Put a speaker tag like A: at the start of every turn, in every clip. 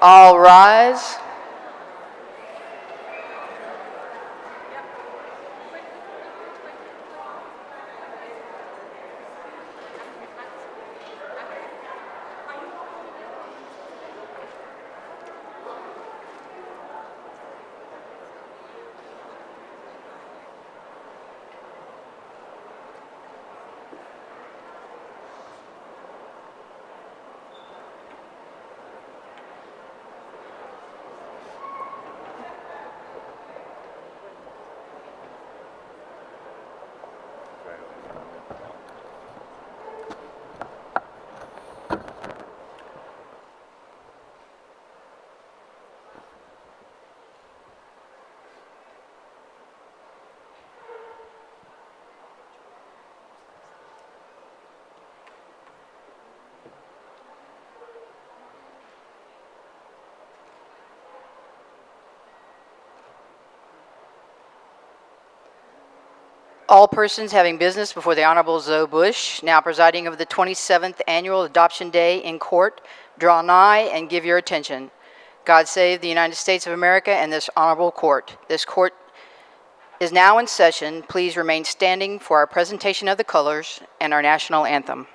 A: All rise. All persons having business before the Honorable Zoe Bush, now presiding over the 27th Annual Adoption Day in court, draw nigh and give your attention. God save the United States of America and this honorable court. This court is now in session. Please remain standing for our presentation of the colors and our national anthem.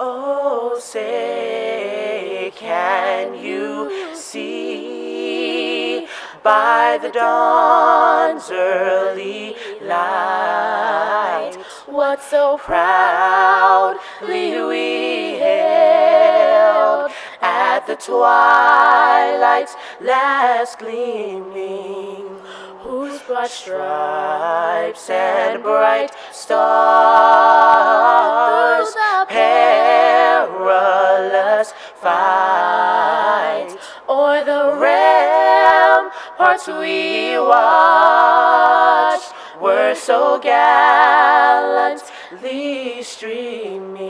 B: Oh, say, can you see by the dawn's early light what so proudly we hailed at the twilight's last gleaming, whose broad stripes and bright stars perilous fight o'er the ramparts we watched were so gallantly streaming,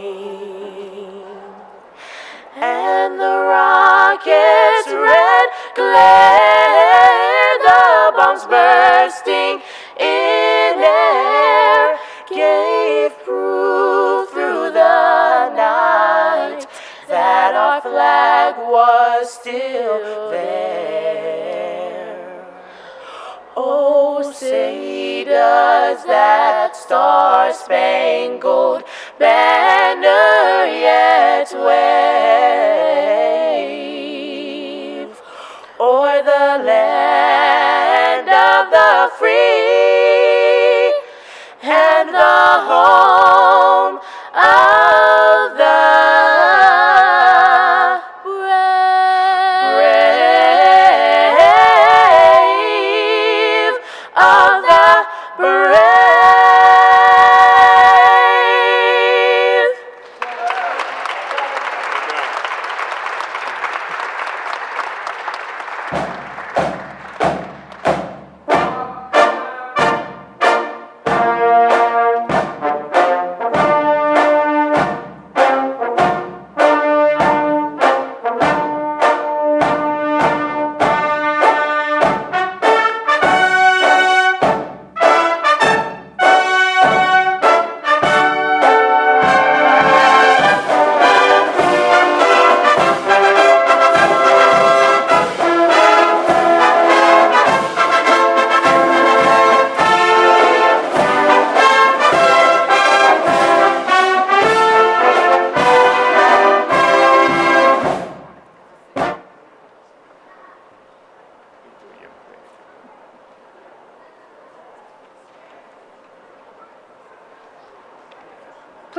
B: and the rocket's red glare, the bombs bursting in air, gave proof through the night that our flag was still there. Oh, say does that star-spangled banner yet wave o'er the land of the free and the home of the brave, of the brave.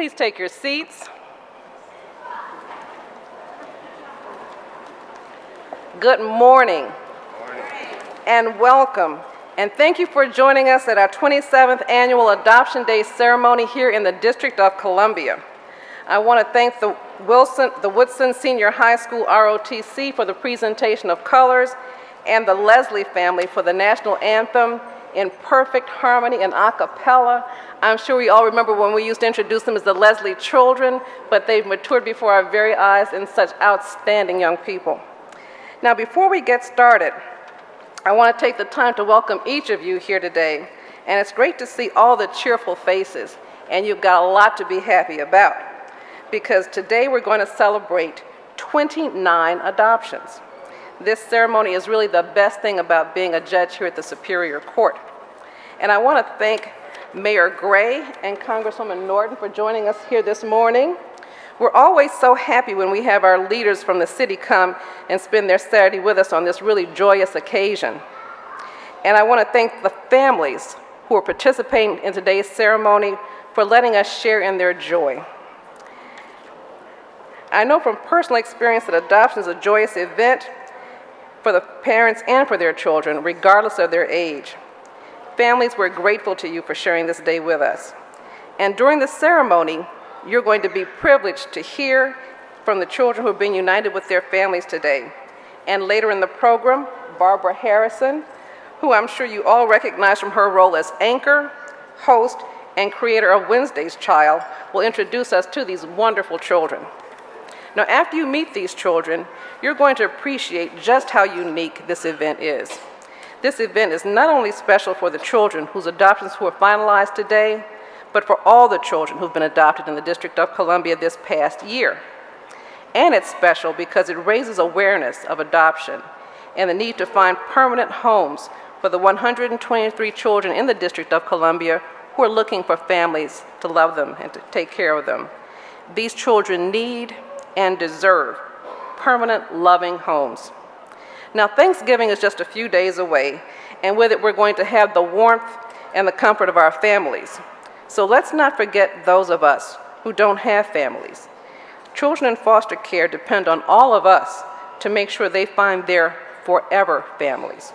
C: please take your seats? Good morning. And welcome. And thank you for joining us at our 27th Annual Adoption Day ceremony here in the District of Columbia. I want to thank the Woodson Senior High School ROTC for the presentation of colors and the Leslie family for the national anthem in perfect harmony and a cappella. I'm sure we all remember when we used to introduce them as the Leslie children, but they've matured before our very eyes and such outstanding young people. Now, before we get started, I want to take the time to welcome each of you here today, and it's great to see all the cheerful faces, and you've got a lot to be happy about, because today we're going to celebrate 29 adoptions. This ceremony is really the best thing about being a judge here at the Superior Court. And I want to thank Mayor Gray and Congresswoman Norton for joining us here this morning. We're always so happy when we have our leaders from the city come and spend their Saturday with us on this really joyous occasion. And I want to thank the families who are participating in today's ceremony for letting us share in their joy. I know from personal experience that adoption is a joyous event for the parents and for their children, regardless of their age. Families, we're grateful to you for sharing this day with us. And during the ceremony, you're going to be privileged to hear from the children who have been united with their families today. And later in the program, Barbara Harrison, who I'm sure you all recognize from her role as anchor, host, and creator of Wednesday's Child, will introduce us to these wonderful children. Now, after you meet these children, you're going to appreciate just how unique this event is. This event is not only special for the children whose adoptions were finalized today, but for all the children who've been adopted in the District of Columbia this past year. And it's special because it raises awareness of adoption and the need to find permanent homes for the 123 children in the District of Columbia who are looking for families to love them and to take care of them. These children need and deserve permanent, loving homes. Now, Thanksgiving is just a few days away, and with it, we're going to have the warmth and the comfort of our families. So let's not forget those of us who don't have families. Children in foster care depend on all of us to make sure they find their forever families,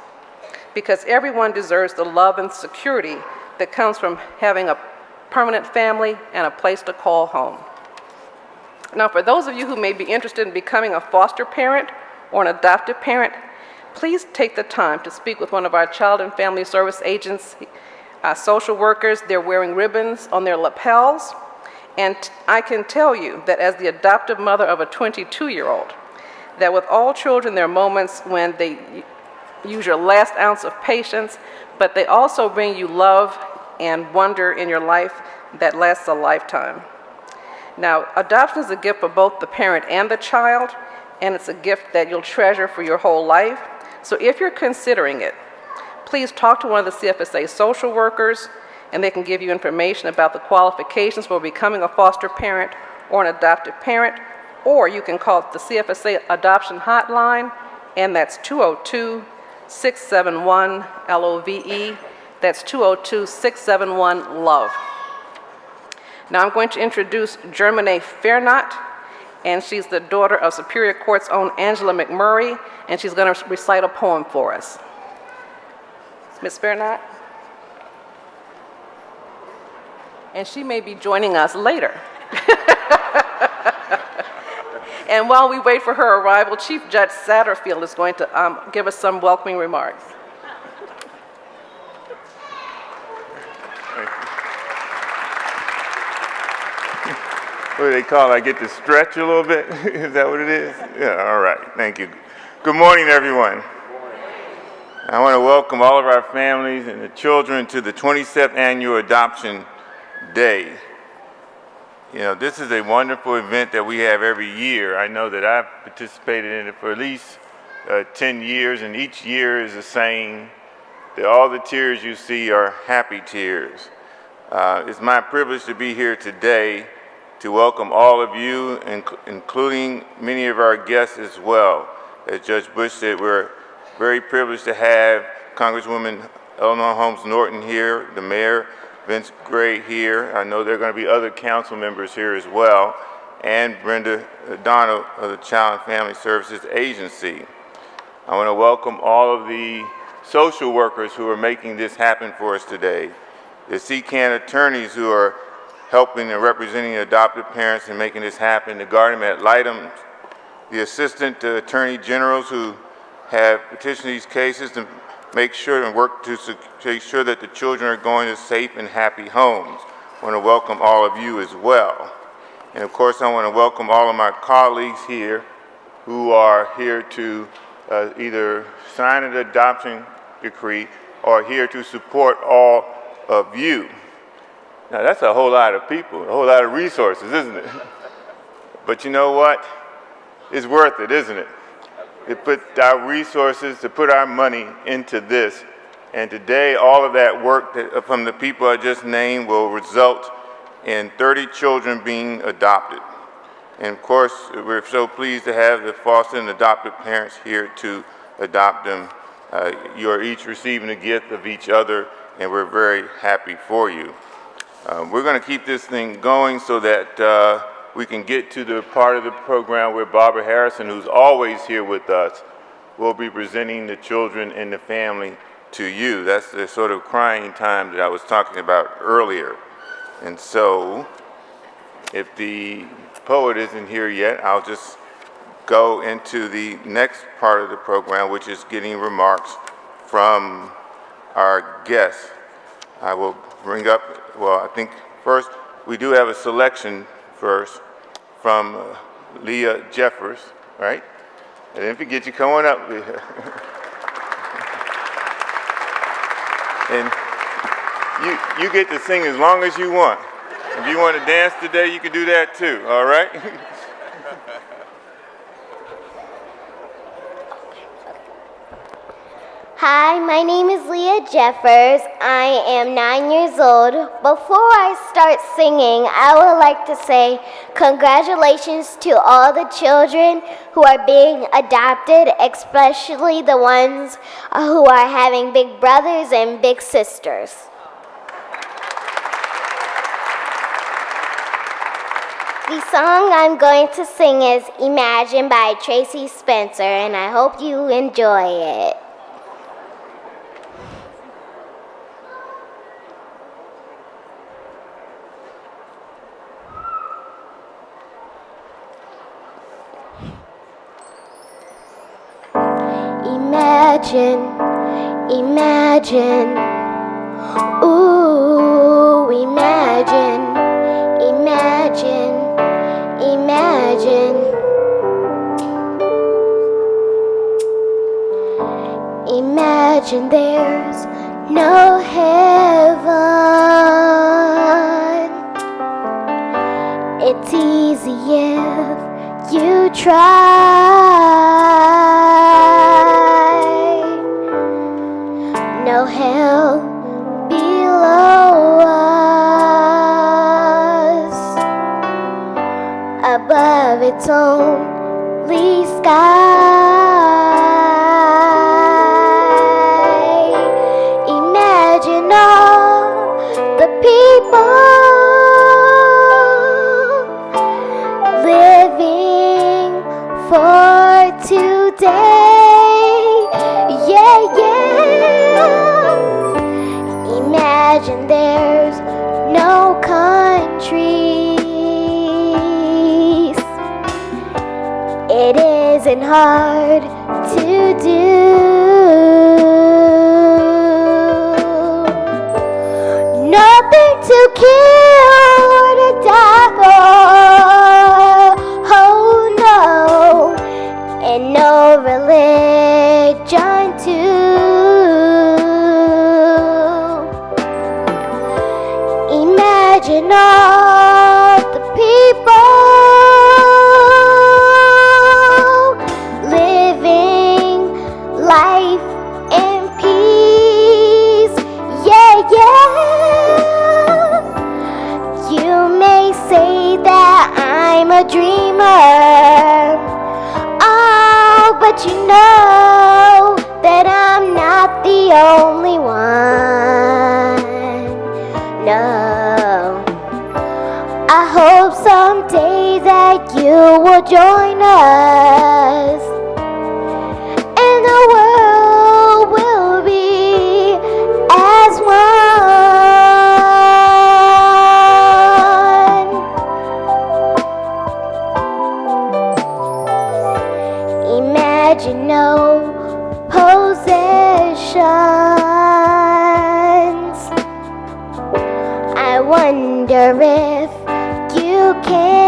C: because everyone deserves the love and security that comes from having a permanent family and a place to call home. Now, for those of you who may be interested in becoming a foster parent or an adoptive parent, please take the time to speak with one of our Child and Family Service agents, social workers. They're wearing ribbons on their lapels. And I can tell you that as the adoptive mother of a 22-year-old, that with all children, there are moments when they use your last ounce of patience, but they also bring you love and wonder in your life that lasts a lifetime. Now, adoption is a gift for both the parent and the child, and it's a gift that you'll treasure for your whole life. So if you're considering it, please talk to one of the CFSA social workers, and they can give you information about the qualifications for becoming a foster parent or an adoptive parent, or you can call the CFSA Adoption Hotline, and that's 202-671-LOVE. That's 202-671-LOVE. Now I'm going to introduce Germaine Fairnot, and she's the daughter of Superior Court's own Angela McMurray, and she's going to recite a poem for us. Ms. Fairnot? And she may be joining us later. And while we wait for her arrival, Chief Judge Satterfield is going to give us some welcoming remarks.
D: What do they call it? I get to stretch a little bit? Is that what it is? Yeah, all right. Thank you. Good morning, everyone. I want to welcome all of our families and the children to the 27th Annual Adoption Day. You know, this is a wonderful event that we have every year. I know that I've participated in it for at least 10 years, and each year is the same, that all the tears you see are happy tears. It's my privilege to be here today to welcome all of you, including many of our guests as well. As Judge Bush said, we're very privileged to have Congresswoman Eleanor Holmes Norton here, the mayor, Vince Gray here. I know there are going to be other council members here as well, and Brenda Donald of the Child and Family Services Agency. I want to welcome all of the social workers who are making this happen for us today, the CCAN attorneys who are helping and representing adopted parents and making this happen, the guardian ad litem, the assistant attorney generals who have petitioned these cases to make sure and work to make sure that the children are going to safe and happy homes. I want to welcome all of you as well. And of course, I want to welcome all of my colleagues here who are here to either sign an adoption decree or here to support all of you. Now that's a whole lot of people, a whole lot of resources, isn't it? But you know what? It's worth it, isn't it? To put our resources, to put our money into this. And today, all of that work from the people I just named will result in 30 children being adopted. And of course, we're so pleased to have the foster and adopted parents here to adopt them. You are each receiving a gift of each other, and we're very happy for you. We're going to keep this thing going so that we can get to the part of the program where Barbara Harrison, who's always here with us, will be presenting the children and the family to you. That's the sort of crying time that I was talking about earlier. And so, if the poet isn't here yet, I'll just go into the next part of the program, which is getting remarks from our guests. I will bring up, well, I think first, we do have a selection first from Leah Jeffers, right? I didn't forget you, come on up, Leah. And you get to sing as long as you want. If you want to dance today, you can do that too, all right?
E: Hi, my name is Leah Jeffers. I am 9 years old. Before I start singing, I would like to say congratulations to all the children who are being adopted, especially the ones who are having big brothers and big sisters. The song I'm going to sing is Imagine by Tracy Spencer, and I hope you enjoy it. Imagine, imagine, ooh, imagine, imagine, imagine. Imagine there's no heaven. It's easy if you try. No hell below us, above it's only sky. Imagine all the people living for today. Yeah, yeah. Imagine there's no countries. It isn't hard to do. Nothing to kill or to die for. Oh no. And no religion too. Imagine all the people living life in peace. Yeah, yeah. You may say you will join us, and the world will be as one. Imagine no possessions. I wonder if you can.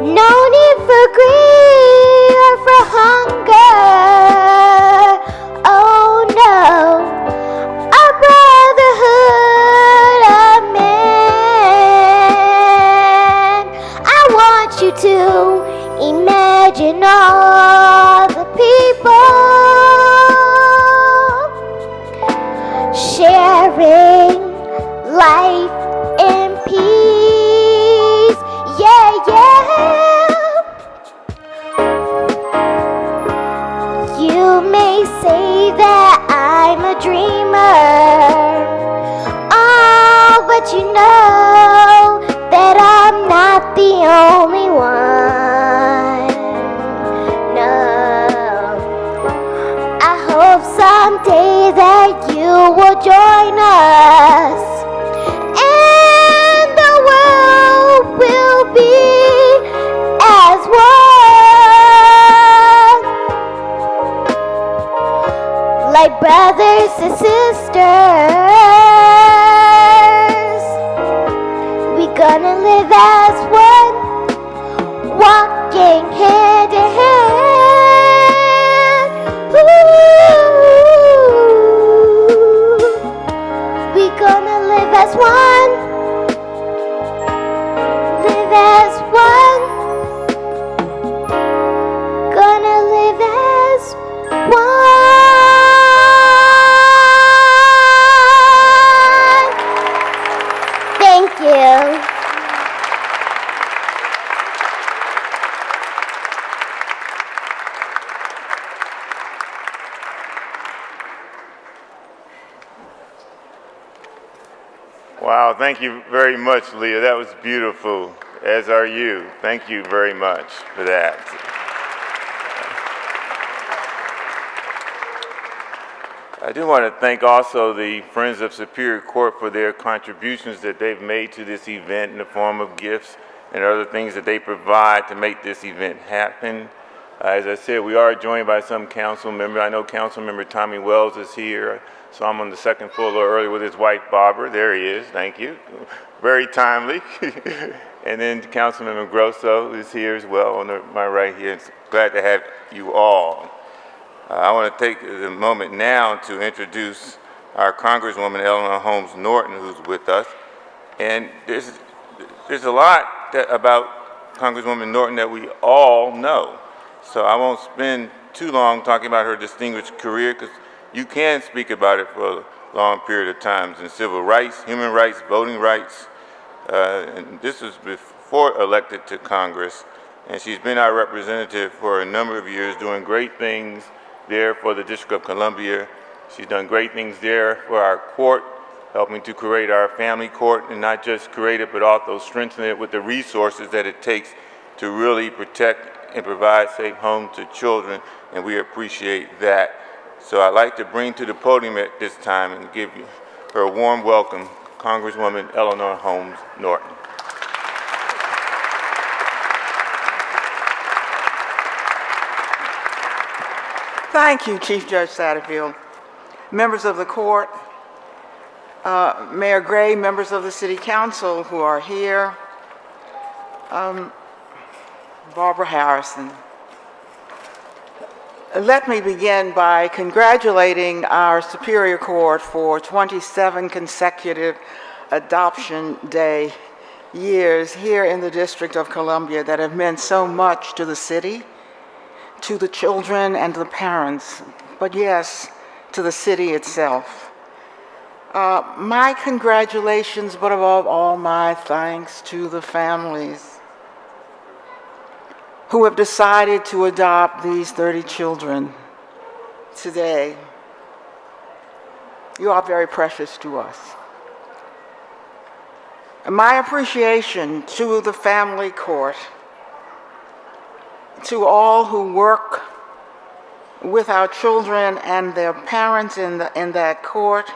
E: No need for greed or for hunger. Oh no, a brotherhood of man. I want you to imagine all the people sharing life and peace. Yeah, yeah. You may say that I'm a dreamer. Oh, but you know that I'm not the only one. No. I hope someday that you will join us, and the world will be as one, like brothers and sisters. We're gonna live as one, walking hand in hand. Ooh, we're gonna live as one, live as one, gonna live as one. Thank you.
D: Wow, thank you very much, Leah. That was beautiful, as are you. Thank you very much for that. I do want to thank also the Friends of Superior Court for their contributions that they've made to this event in the form of gifts and other things that they provide to make this event happen. As I said, we are joined by some council members. I know Council Member Tommy Wells is here. So I'm on the second floor a little early with his wife, Barbara. There he is. Thank you. Very timely. And then Councilmember Grosso is here as well on my right here. It's glad to have you all. I want to take the moment now to introduce our Congresswoman Eleanor Holmes Norton, who's with us. And there's a lot about Congresswoman Norton that we all know. So I won't spend too long talking about her distinguished career, because you can speak about it for a long period of time in civil rights, human rights, voting rights. And this was before elected to Congress. And she's been our representative for a number of years, doing great things there for the District of Columbia. She's done great things there for our court, helping to create our family court, and not just create it, but also strengthen it with the resources that it takes to really protect and provide safe homes to children, and we appreciate that. So I'd like to bring to the podium at this time and give her a warm welcome, Congresswoman Eleanor Holmes Norton.
F: Thank you, Chief Judge Satterfield. Members of the court, Mayor Gray, members of the City Council who are here, Barbara Harrison. Let me begin by congratulating our Superior Court for 27 consecutive Adoption Day years here in the District of Columbia that have meant so much to the city, to the children and the parents, but yes, to the city itself. My congratulations, but above all, my thanks to the families who have decided to adopt these 30 children today. You are very precious to us. My appreciation to the family court, to all who work with our children and their parents in that court,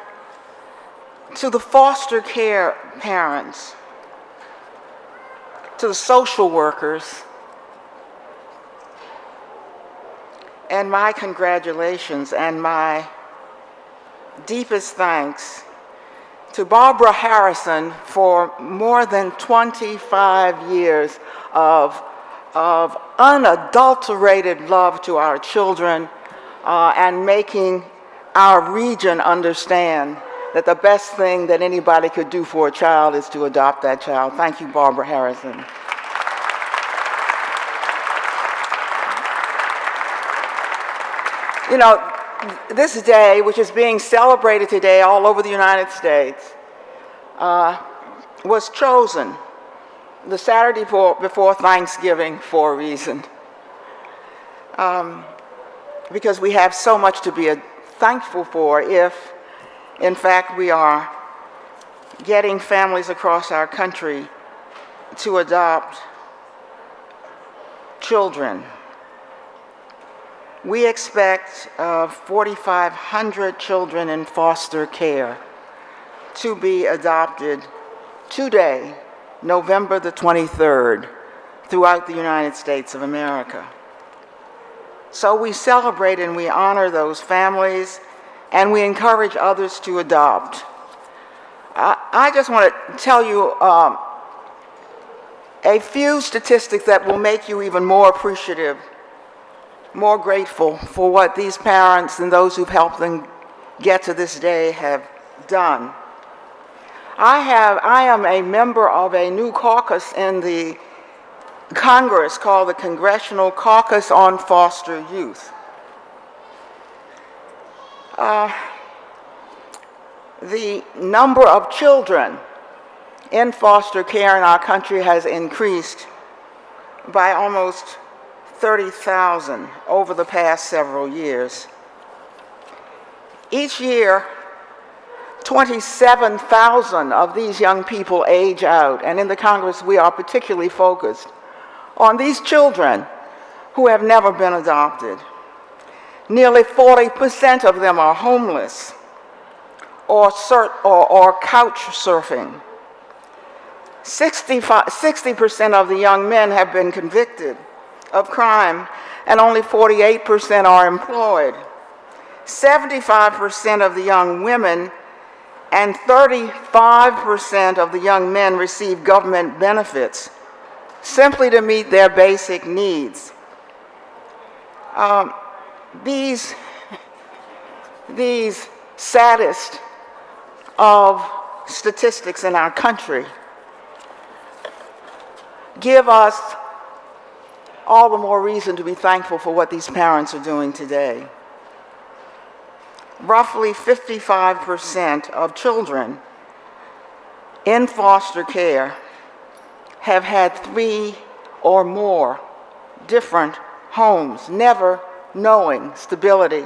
F: to the foster care parents, to the social workers, and my congratulations and my deepest thanks to Barbara Harrison for more than 25 years of unadulterated love to our children and making our region understand that the best thing that anybody could do for a child is to adopt that child. Thank you, Barbara Harrison. You know, this day, which is being celebrated today all over the United States, was chosen the Saturday before Thanksgiving for a reason. Because we have so much to be thankful for if, in fact, we are getting families across our country to adopt children. We expect 4,500 children in foster care to be adopted today, November the 23rd, throughout the United States of America. So we celebrate and we honor those families, and we encourage others to adopt. I just want to tell you a few statistics that will make you even more appreciative, more grateful for what these parents and those who've helped them get to this day have done. I am a member of a new caucus in the Congress called the Congressional Caucus on Foster Youth. The number of children in foster care in our country has increased by almost 30,000 over the past several years. Each year, 27,000 of these young people age out, and in the Congress we are particularly focused on these children who have never been adopted. Nearly 40% of them are homeless or couch surfing. 60% of the young men have been convicted of crime, and only 48% are employed. 75% of the young women and 35% of the young men receive government benefits simply to meet their basic needs. These saddest of statistics in our country give us all the more reason to be thankful for what these parents are doing today. Roughly 55% of children in foster care have had 3 or more different homes, never knowing stability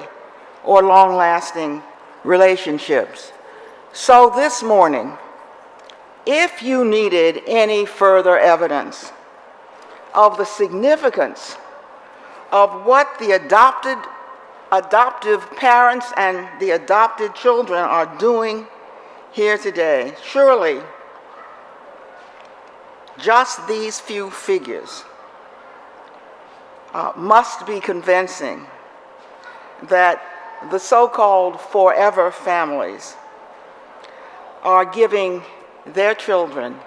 F: or long-lasting relationships. So this morning, if you needed any further evidence of the significance of what the adoptive parents and the adopted children are doing here today, surely just these few figures must be convincing that the so-called forever families are giving their children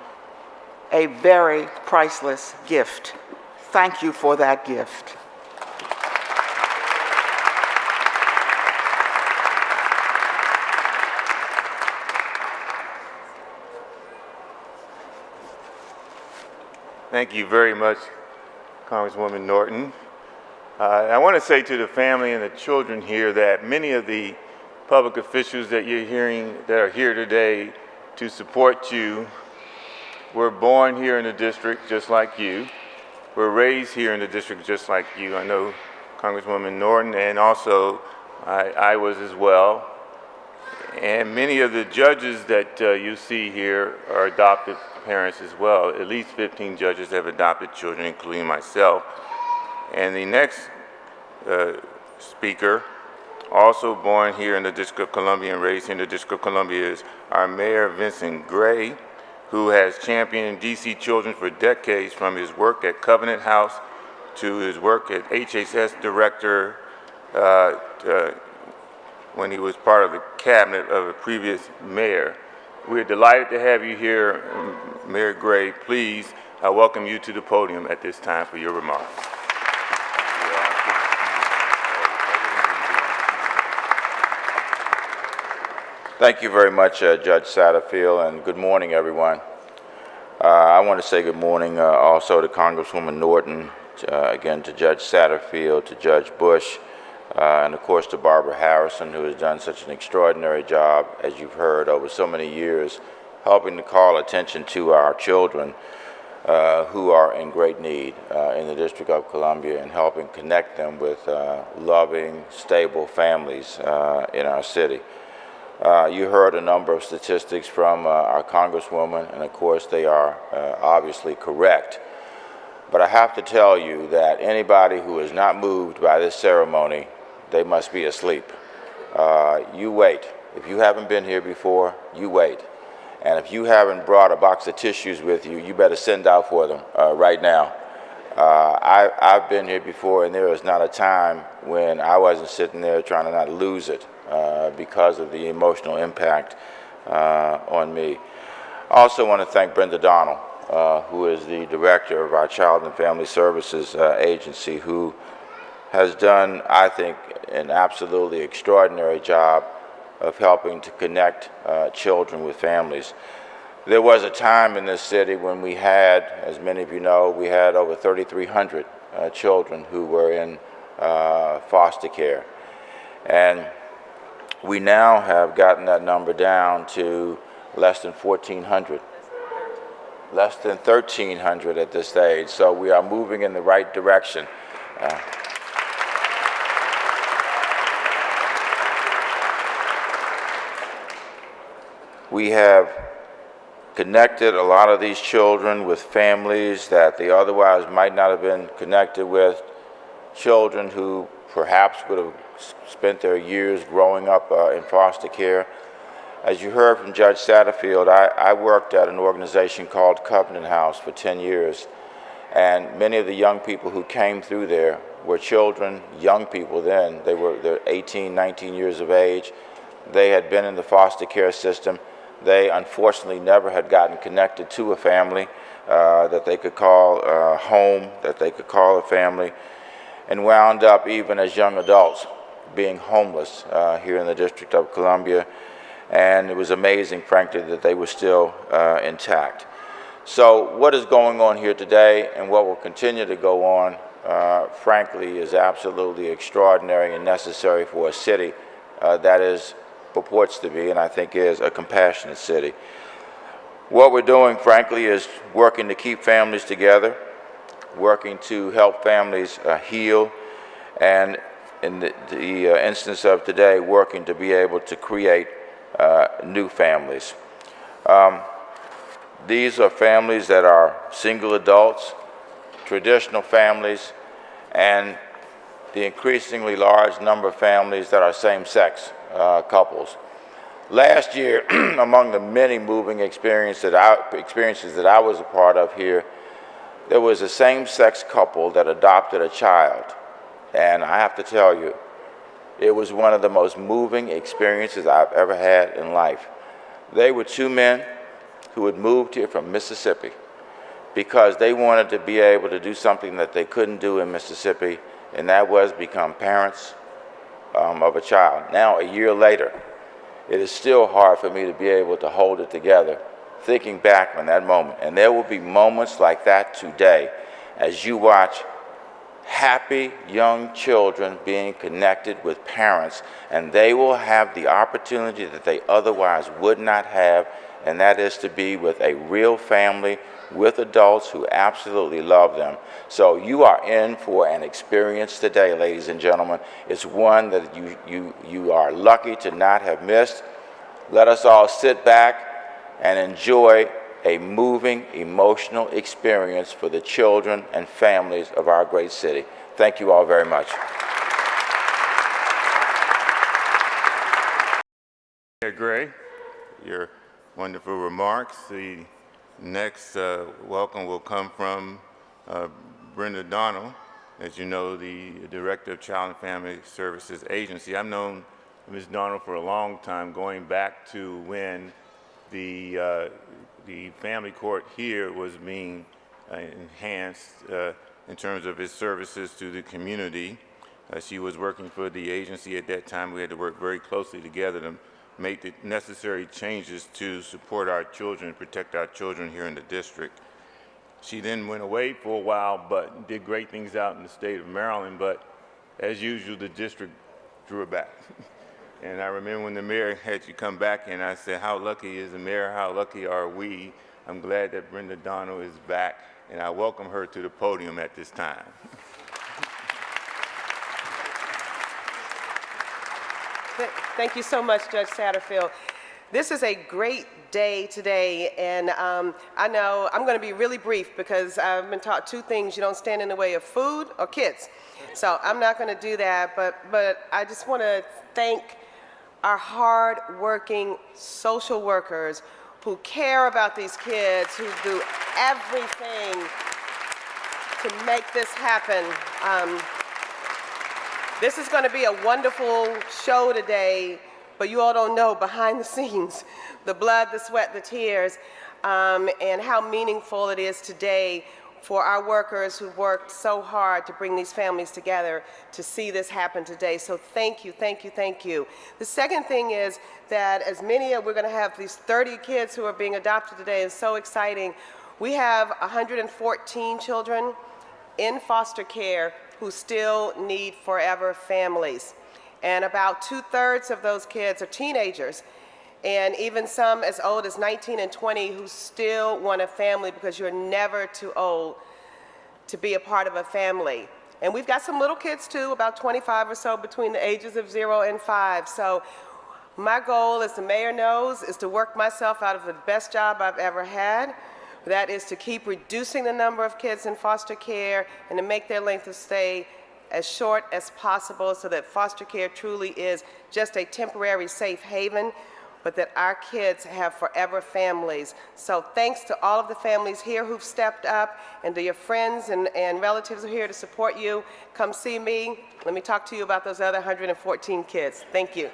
F: a very priceless gift. Thank you for that gift.
D: Thank you very much, Congresswoman Norton. I want to say to the family and the children here that many of the public officials that you're hearing that are here today to support you were born here in the district just like you, were raised here in the district just like you. I know Congresswoman Norton, and also I was as well. And many of the judges that you see here are adopted parents as well. At least 15 judges have adopted children, including myself. And the next speaker, also born here in the District of Columbia and raised here in the District of Columbia, is our Mayor Vincent Gray, who has championed DC children for decades, from his work at Covenant House to his work as HHS director when he was part of the cabinet of a previous mayor. We're delighted to have you here, Mayor Gray. Please, I welcome you to the podium at this time for your remarks.
G: Thank you very much, Judge Satterfield, and good morning, everyone. I want to say good morning also to Congresswoman Norton, again to Judge Satterfield, to Judge Bush, and of course to Barbara Harrison, who has done such an extraordinary job, as you've heard, over so many years, helping to call attention to our children who are in great need in the District of Columbia, and helping connect them with loving, stable families in our city. You heard a number of statistics from our Congresswoman, and of course they are obviously correct. But I have to tell you that anybody who is not moved by this ceremony, they must be asleep. You wait. If you haven't been here before, you wait. And if you haven't brought a box of tissues with you, you better send out for them right now. I've been here before, and there is not a time when I wasn't sitting there trying to not lose it because of the emotional impact on me. I also want to thank Brenda Donnell, who is the director of our Child and Family Services agency, who has done, I think, an absolutely extraordinary job of helping to connect children with families. There was a time in this city when we had, as many of you know, we had over 3,300 children who were in foster care. And we now have gotten that number down to less than 1,400. Less than 1,300 at this stage, so we are moving in the right direction. We have connected a lot of these children with families that they otherwise might not have been connected with, children who perhaps would have spent their years growing up in foster care. As you heard from Judge Satterfield, I worked at an organization called Covenant House for 10 years, and many of the young people who came through there were children, young people then. They're 18, 19 years of age. They had been in the foster care system. They unfortunately never had gotten connected to a family that they could call home, that they could call a family, and wound up even as young adults being homeless here in the District of Columbia. And it was amazing, frankly, that they were still intact. So what is going on here today, and what will continue to go on, frankly, is absolutely extraordinary and necessary for a city that purports to be, and I think is, a compassionate city. What we're doing, frankly, is working to keep families together, working to help families heal, and in the instance of today, working to be able to create new families. These are families that are single adults, traditional families, and the increasingly large number of families that are same-sex couples. Last year, among the many moving experiences that I was a part of here, there was a same-sex couple that adopted a child. And I have to tell you, it was one of the most moving experiences I've ever had in life. They were two men who had moved here from Mississippi because they wanted to be able to do something that they couldn't do in Mississippi, and that was become parents of a child. Now, a year later, it is still hard for me to be able to hold it together, thinking back on that moment. And there will be moments like that today as you watch happy young children being connected with parents, and they will have the opportunity that they otherwise would not have, and that is to be with a real family, with adults who absolutely love them. So you are in for an experience today, ladies and gentlemen. It's one that you are lucky to not have missed. Let us all sit back and enjoy a moving, emotional experience for the children and families of our great city. Thank you all very much.
D: Mayor Gray, your wonderful remarks. The next welcome will come from Brenda Donald, as you know, the Director of Child and Family Services Agency. I've known Ms. Donald for a long time, going back to when the family court here was being enhanced in terms of its services to the community. She was working for the agency at that time. We had to work very closely together to make the necessary changes to support our children, protect our children here in the district. She then went away for a while, but did great things out in the state of Maryland, but as usual, the district drew her back. And I remember when the mayor had you come back, and I said, how lucky is the mayor, how lucky are we? I'm glad that Brenda Donald is back, and I welcome her to the podium at this time.
H: Thank you so much, Judge Satterfield. This is a great day today, and I know I'm going to be really brief because I've been taught two things: you don't stand in the way of food or kids. So I'm not going to do that, but I just want to thank our hard-working social workers who care about these kids, who do everything to make this happen. This is going to be a wonderful show today, but you all don't know behind the scenes, the blood, the sweat, the tears, and how meaningful it is today for our workers who worked so hard to bring these families together to see this happen today. So thank you, thank you, thank you. The second thing is that we're going to have these 30 kids who are being adopted today. It's so exciting. We have 114 children in foster care who still need forever families. And about 2/3 of those kids are teenagers, and even some as old as 19 and 20 who still want a family because you're never too old to be a part of a family. And we've got some little kids too, about 25 or so between the ages of 0 and 5. So my goal, as the mayor knows, is to work myself out of the best job I've ever had. That is to keep reducing the number of kids in foster care and to make their length of stay as short as possible so that foster care truly is just a temporary safe haven, but that our kids have forever families. So thanks to all of the families here who've stepped up, and to your friends and relatives who are here to support you. Come see me. Let me talk to you about those other 114 kids. Thank you.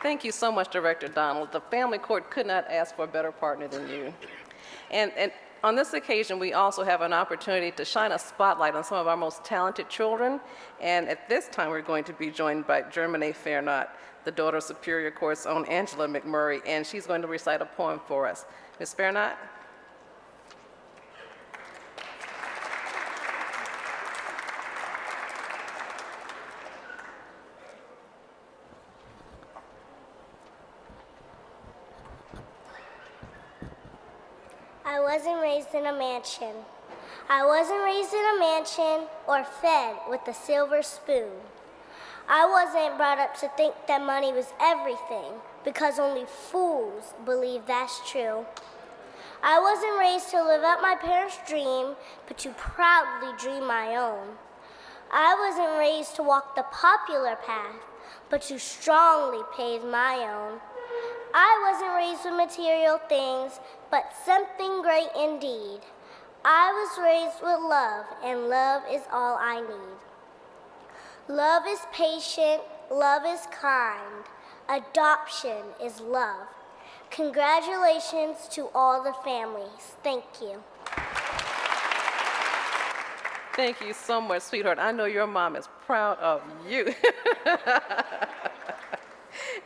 C: Thank you so much, Director Donald. The family court could not ask for a better partner than you. And on this occasion, we also have an opportunity to shine a spotlight on some of our most talented children. And at this time, we're going to be joined by Germaine Fairnot, the daughter of Superior Court's own Angela McMurray, and she's going to recite a poem for us. Ms. Fairnot?
E: I wasn't raised in a mansion. I wasn't raised in a mansion or fed with a silver spoon. I wasn't brought up to think that money was everything, because only fools believe that's true. I wasn't raised to live out my parents' dream, but to proudly dream my own. I wasn't raised to walk the popular path, but to strongly pave my own. I wasn't raised with material things, but something great indeed. I was raised with love, and love is all I need. Love is patient, love is kind. Adoption is love. Congratulations to all the families. Thank you.
C: Thank you so much, sweetheart. I know your mom is proud of you.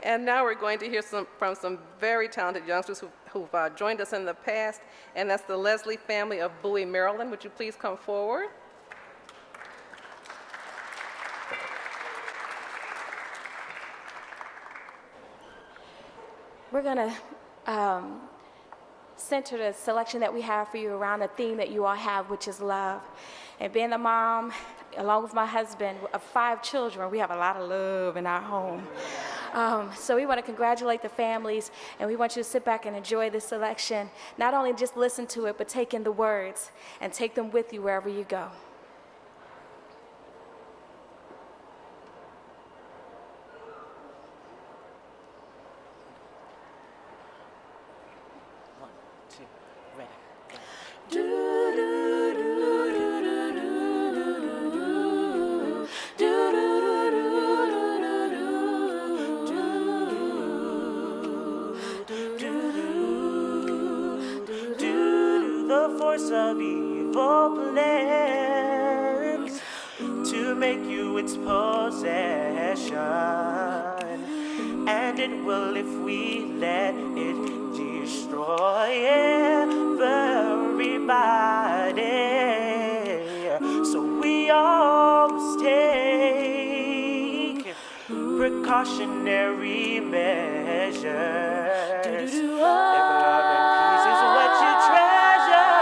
C: And now we're going to hear from some very talented youngsters who've joined us in the past, and that's the Leslie family of Bowie, Maryland. Would you please come forward?
I: We're going to
B: center the selection that we have for you around the theme that you all have, which is love. And being the mom, along with my husband, of 5 children, we have a lot of love in our home. So we want to congratulate the families, and we want you to sit back and enjoy this selection. Not only just listen to it, but take in the words and take them with you wherever you go.
I: The force of evil plans to make you its possession, and it will if we let it destroy everybody. So we all must take precautionary measures. If love and peace is what you treasure,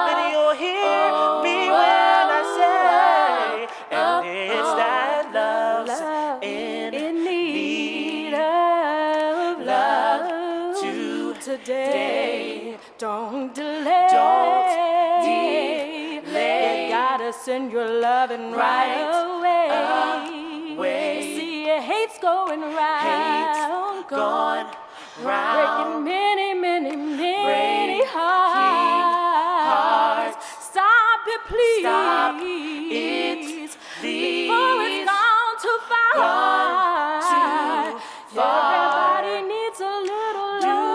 I: then you'll hear me when I say, and it's that love's in need of love today.
B: Don't delay. You gotta send your loving right away. See, your hate's going round, breaking many, many, many hearts. Stop it, please.
I: Stop it,
B: before it's gone too far. Everybody needs a little love.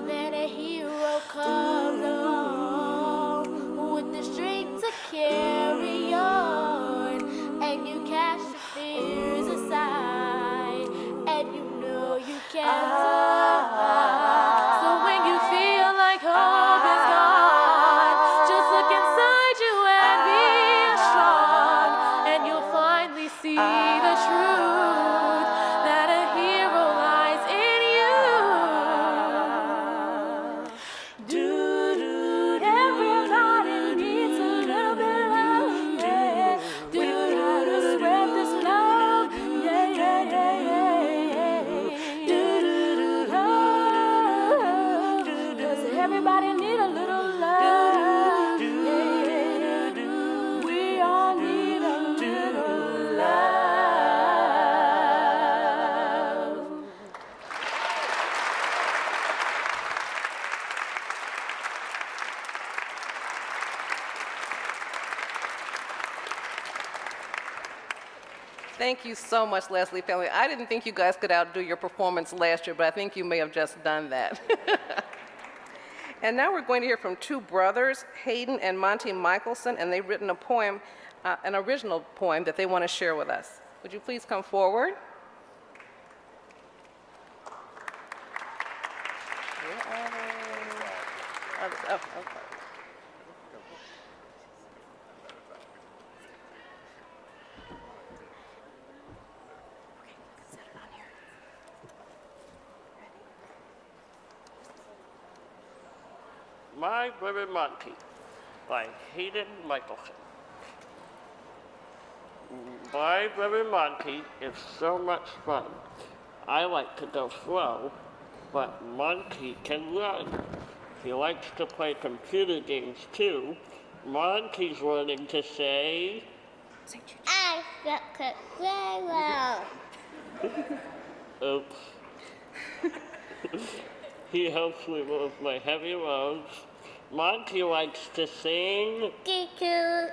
E: Then a hero comes along with the strength to carry on, and you cast your fears aside, and you know you can survive. So when you feel like hope is gone, just look inside you and be strong, and you'll finally see the truth that a hero lies in you. Everybody needs a little bit of love, yeah. We gotta spread this love, yeah, yeah, yeah, yeah, yeah. Love, 'cause everybody need a little love, yeah. We all need a little love.
C: Thank you so much, Leslie family. I didn't think you guys could outdo your performance last year, but I think you may have just done that. And now we're going to hear from 2 brothers, Hayden and Monty Michelson, and they've written a poem, an original poem that they want to share with us. Would you please come forward? Oh, okay.
J: My Brother Monty by Hayden Michelson. My Brother Monty is so much fun. I like to go slow, but Monty can run. He likes to play computer games too. Monty's learning to say,
E: I cook very well.
J: oops. He helps me move my heavy loads. Monty likes to sing.
E: Kiku.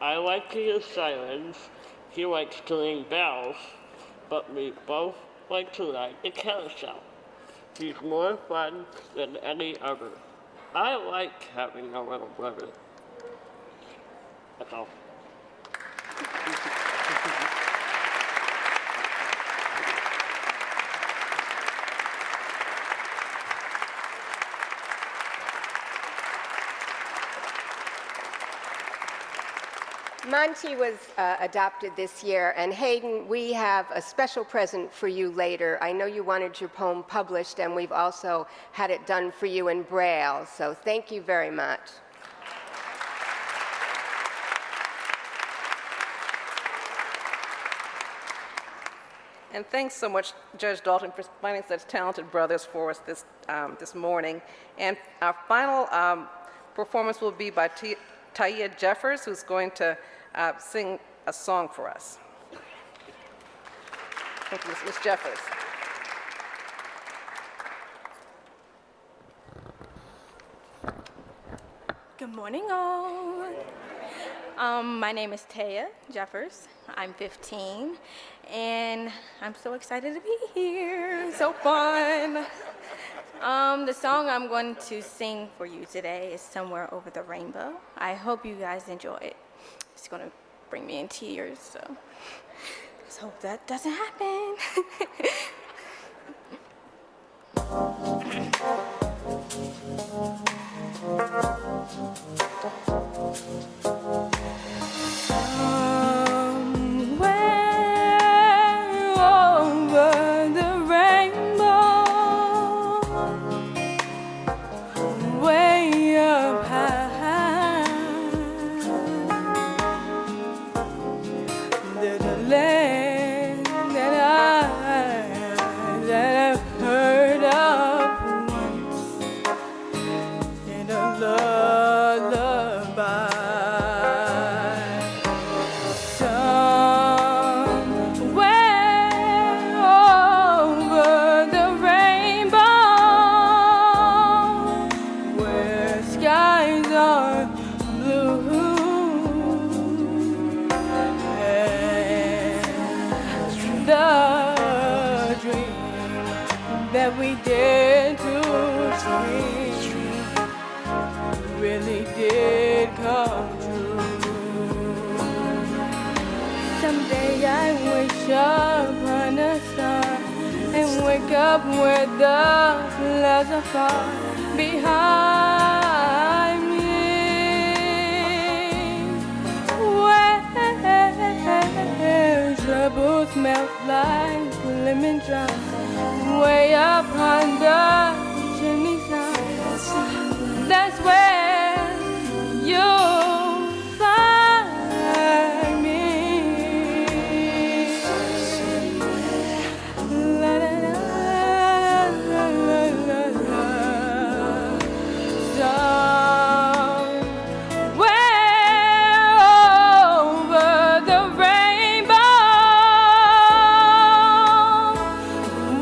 J: I like to use sirens. He likes to ring bells, but we both like to ride the carousel. He's more fun than any other. I like having a little brother. That's all.
K: Monty was adopted this year, and Hayden, we have a special present for you later. I know you wanted your poem published, and we've also had it done for you in Braille, so thank you very much.
C: And thanks so much, Judge Dalton, for finding such talented brothers for us this morning. And our final performance will be by Taia Jeffers, who's going to sing a song for us. Thank you, Ms. Jeffers.
B: Good morning, all. My name is Taya Jeffers. I'm 15, and I'm so excited to be here. So fun. The song I'm going to sing for you today is Somewhere Over the Rainbow. I hope you guys enjoy it. It's going to bring me in tears, so let's hope that doesn't happen. That we did to dream really did come true. Someday I wish upon a star and wake up with the clouds afar behind me, where troubles melt like lemon drops way up on the chimney side. That's where you'll find me. La, la, la, la, la, la, la. Somewhere over the rainbow,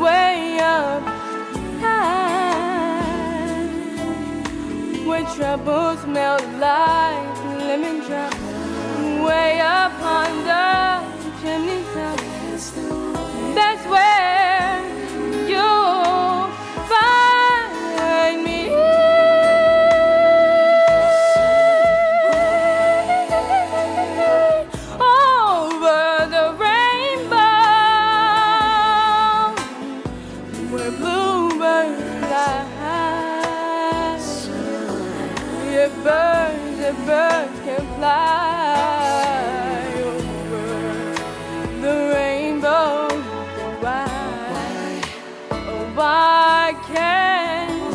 B: way up high, where troubles melt like lemon drops, way up on the chimney top. That's where you'll find me. Over the rainbow, where bluebirds fly high, if birds can fly over the rainbow. Why, oh, why can't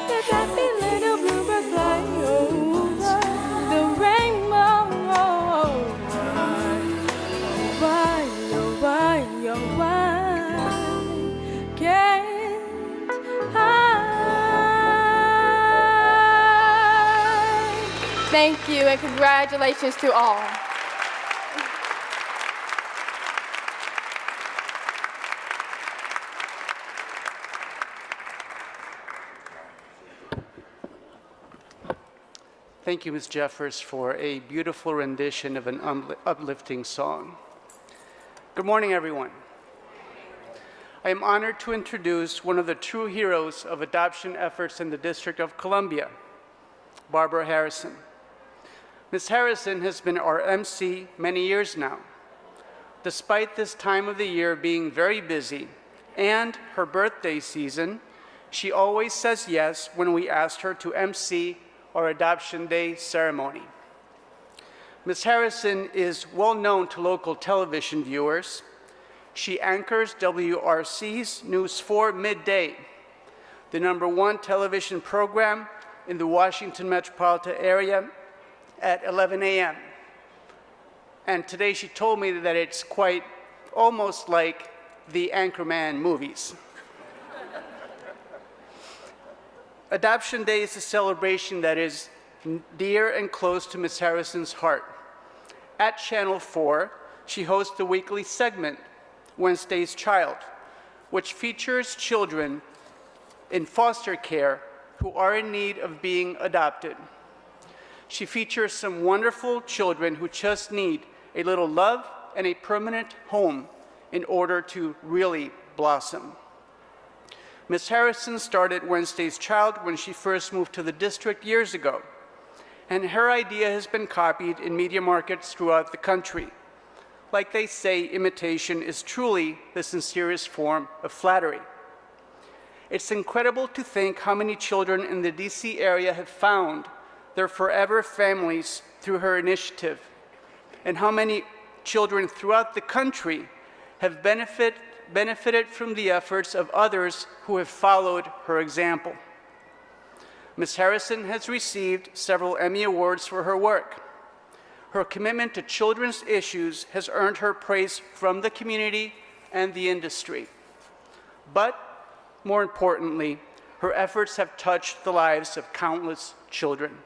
B: let happy little bluebird fly over the rainbow? Why, oh, why, oh, why can't I? Thank you, and congratulations to all.
L: Thank you, Ms. Jeffers, for a beautiful rendition of an uplifting song. Good morning, everyone. I am honored to introduce one of the true heroes of adoption efforts in the District of Columbia, Barbara Harrison. Ms. Harrison has been our MC many years now. Despite this time of the year being very busy and her birthday season, she always says yes when we ask her to MC our Adoption Day ceremony. Ms. Harrison is well known to local television viewers. She anchors WRC's News 4 Midday, the #1 television program in the Washington metropolitan area at 11 a.m. And today she told me that it's quite almost like the Anchorman movies. Adoption Day is a celebration that is dear and close to Ms. Harrison's heart. At Channel 4, she hosts the weekly segment, Wednesday's Child, which features children in foster care who are in need of being adopted. She features some wonderful children who just need a little love and a permanent home in order to really blossom. Ms. Harrison started Wednesday's Child when she first moved to the district years ago, and her idea has been copied in media markets throughout the country. Like they say, imitation is truly the sincerest form of flattery. It's incredible to think how many children in the DC area have found their forever families through her initiative, and how many children throughout the country have benefited from the efforts of others who have followed her example. Ms. Harrison has received several Emmy Awards for her work. Her commitment to children's issues has earned her praise from the community and the industry. But more importantly, her efforts have touched the lives of countless children.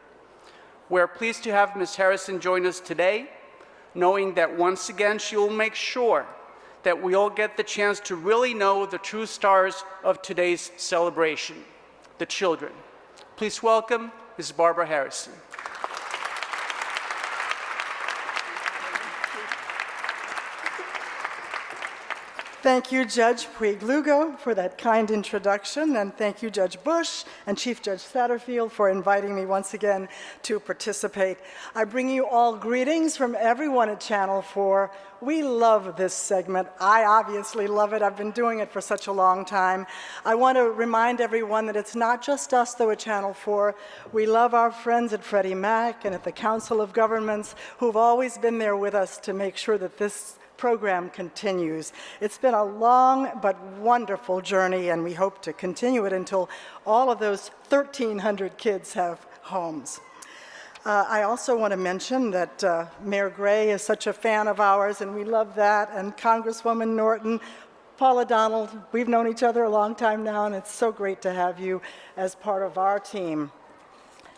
L: We're pleased to have Ms. Harrison join us today, knowing that once again she will make sure that we all get the chance to really know the true stars of today's celebration, the children. Please welcome Ms. Barbara Harrison.
M: Thank you, Judge Puig-Lugo, for that kind introduction, and thank you, Judge Bush and Chief Judge Satterfield, for inviting me once again to participate. I bring you all greetings from everyone at Channel 4. We love this segment. I obviously love it. I've been doing it for such a long time. I want to remind everyone that it's not just us, though, at Channel 4. We love our friends at Freddie Mac and at the Council of Governments who've always been there with us to make sure that this program continues. It's been a long but wonderful journey, and we hope to continue it until all of those 1,300 kids have homes. I also want to mention that Mayor Gray is such a fan of ours, and we love that, and Congresswoman Norton, Paula Donald, we've known each other a long time now, and it's so great to have you as part of our team.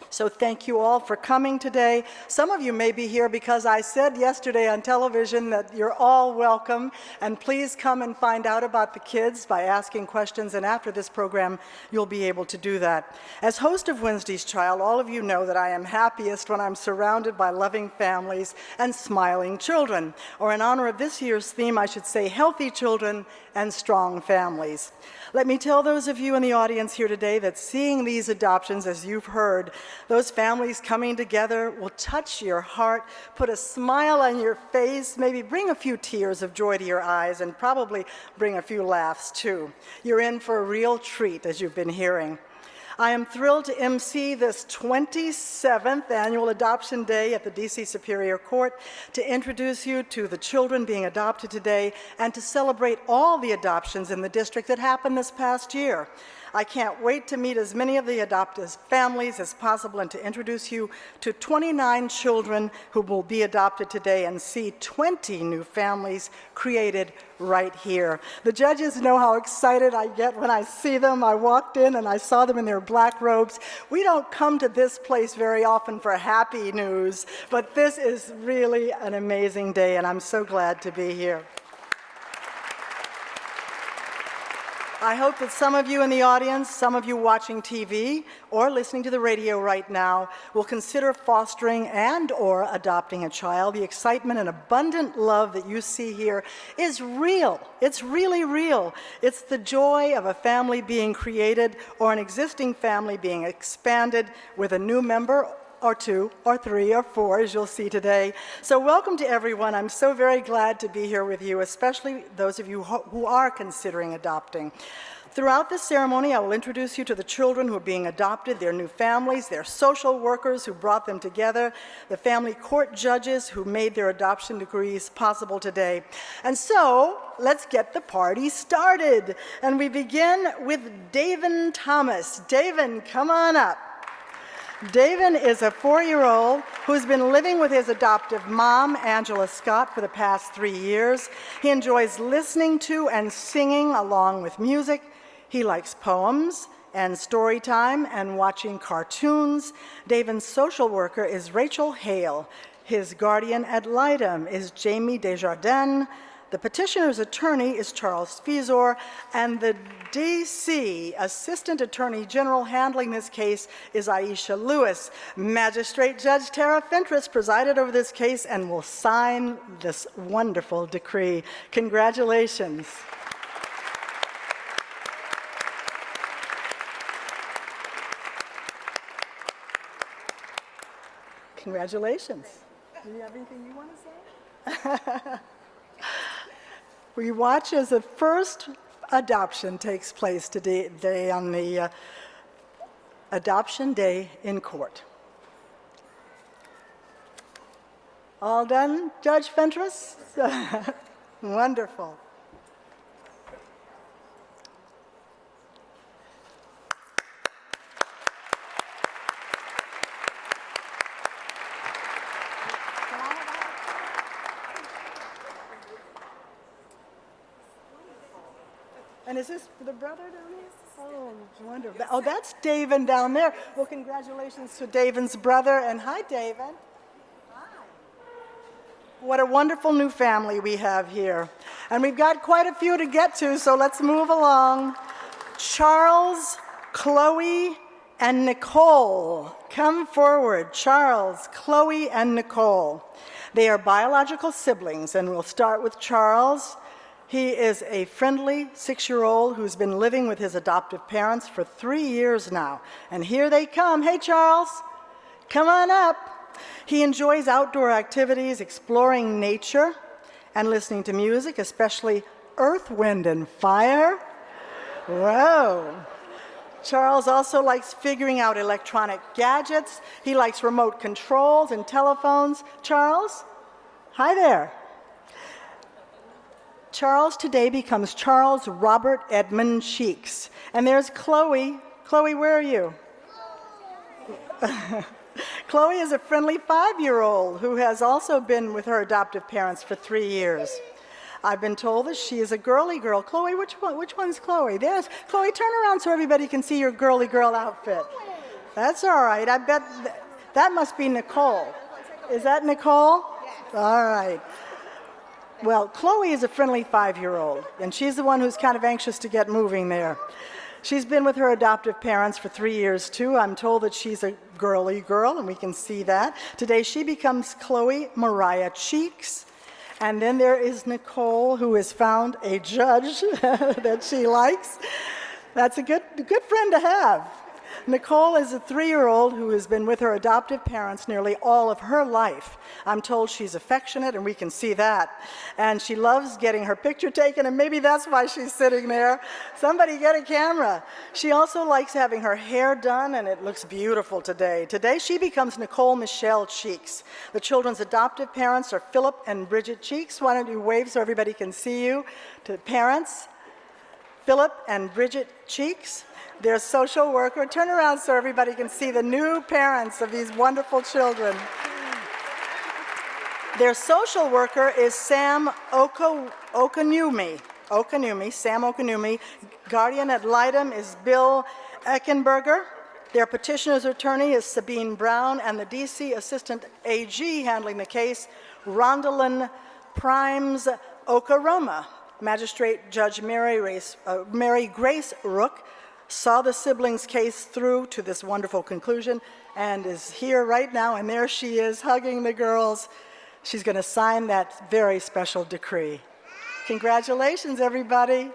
M: So thank you all for coming today. Some of you may be here because I said yesterday on television that you're all welcome, and please come and find out about the kids by asking questions, and after this program, you'll be able to do that. As host of Wednesday's Child, all of you know that I am happiest when I'm surrounded by loving families and smiling children, or in honor of this year's theme, I should say healthy children and strong families. Let me tell those of you in the audience here today that seeing these adoptions, as you've heard, those families coming together will touch your heart, put a smile on your face, maybe bring a few tears of joy to your eyes, and probably bring a few laughs too. You're in for a real treat, as you've been hearing. I am thrilled to MC this 27th annual Adoption Day at the DC Superior Court, to introduce you to the children being adopted today and to celebrate all the adoptions in the district that happened this past year. I can't wait to meet as many of the adoptive families as possible and to introduce you to 29 children who will be adopted today and see 20 new families created right here. The judges know how excited I get when I see them. I walked in and I saw them in their black robes. We don't come to this place very often for happy news, but this is really an amazing day, and I'm so glad to be here. I hope that some of you in the audience, some of you watching TV or listening to the radio right now, will consider fostering and or adopting a child. The excitement and abundant love that you see here is real. It's really real. It's the joy of a family being created or an existing family being expanded with a new member or 2 or 3 or 4, as you'll see today. So welcome to everyone. I'm so very glad to be here with you, especially those of you who are considering adopting. Throughout this ceremony, I will introduce you to the children who are being adopted, their new families, their social workers who brought them together, the family court judges who made their adoption decrees possible today. And so, let's get the party started. And we begin with Davin Thomas. Davin, come on up. Davin is a 4-year-old who's been living with his adoptive mom, Angela Scott, for the past 3 years. He enjoys listening to and singing along with music. He likes poems and story time and watching cartoons. Davin's social worker is Rachel Hale. His guardian ad litem is Jamie Desjardins. The petitioner's attorney is Charles Fizor, and the D.C. Assistant Attorney General handling this case is Aisha Lewis. Magistrate Judge Tara Fentress presided over this case and will sign this wonderful decree. Congratulations. Congratulations. Do you have anything you want to say? We watch as the first adoption takes place today on the adoption day in court. All done, Judge Fentress? Wonderful. And is this the brother down here? Oh, wonderful. Oh, that's Davin down there. Well, congratulations to Davin's brother. And hi, Davin. Hi. What a wonderful new family we have here. And we've got quite a few to get to, so let's move along. Charles, Chloe, and Nicole. Come forward. Charles, Chloe, and Nicole. They are biological siblings, and we'll start with Charles. He is a friendly 6-year-old who's been living with his adoptive parents for 3 years now. And here they come. Hey, Charles, come on up. He enjoys outdoor activities, exploring nature, and listening to music, especially Earth, Wind, and Fire. Whoa. Charles also likes figuring out electronic gadgets. He likes remote controls and telephones. Charles, hi there. Charles today becomes Charles Robert Edmund Cheeks. And there's Chloe. Chloe, where are you? Chloe is a friendly 5-year-old who has also been with her adoptive parents for 3 years. I've been told that she is a girly girl. Chloe, which one's Chloe? There's Chloe, turn around so everybody can see your girly girl outfit. That's all right. I bet that must be Nicole. Is that Nicole? All right. Well, Chloe is a friendly 5-year-old, and she's the one who's kind of anxious to get moving there. She's been with her adoptive parents for 3 years, too. I'm told that she's a girly girl, and we can see that. Today, she becomes Chloe Mariah Cheeks. And then there is Nicole, who has found a judge that she likes. That's a good friend to have. Nicole is a 3-year-old who has been with her adoptive parents nearly all of her life. I'm told she's affectionate, and we can see that. And she loves getting her picture taken, and maybe that's why she's sitting there. Somebody get a camera. She also likes having her hair done, and it looks beautiful today. Today, she becomes Nicole Michelle Cheeks. The children's adoptive parents are Philip and Bridget Cheeks. Why don't you wave so everybody can see you? To parents, Philip and Bridget Cheeks. Their social worker. Turn around so everybody can see the new parents of these wonderful children. Their social worker is Sam Okanumi. Sam Okanumi. Guardian ad litem is Bill Eckenberger. Their petitioner's attorney is Sabine Brown, and the D.C. Assistant AG handling the case, Rondalyn Primes Okaroma. Magistrate Judge Mary Grace Rook saw the siblings' case through to this wonderful conclusion and is here right now, and there she is hugging the girls. She's going to sign that very special decree. Congratulations, everybody.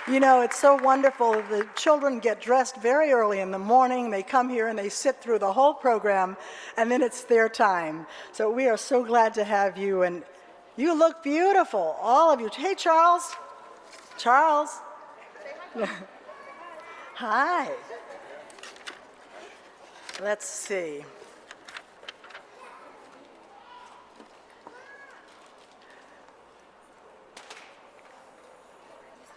M: You know, it's so wonderful. The children get dressed very early in the morning. They come here and they sit through the whole program, and then it's their time. So we are so glad to have you, and you look beautiful, all of you. Hey, Charles. Charles. Hi. Let's see.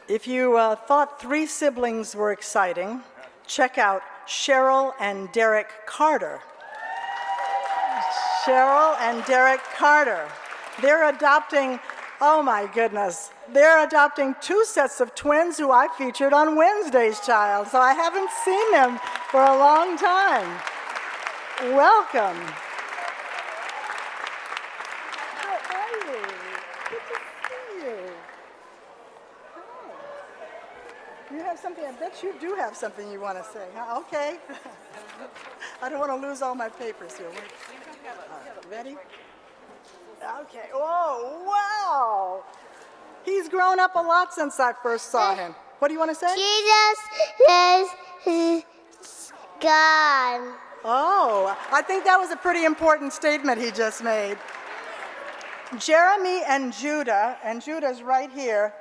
M: If you thought three siblings were exciting, check out Cheryl and Derek Carter. Cheryl and Derek Carter. They're adopting, oh my goodness, they're adopting two sets of twins who I featured on Wednesday's Child, so I haven't seen them for a long time. Welcome. How are you? Good to see you. You have something, I bet you do have something you want to say, huh? Okay. I don't want to lose all my papers here. Ready? Okay. Oh, wow. He's grown up a lot since I first saw him. What do you want to say?
E: Jesus is God.
M: Oh, I think that was a pretty important statement he just made. Jeremy and Judah's right here,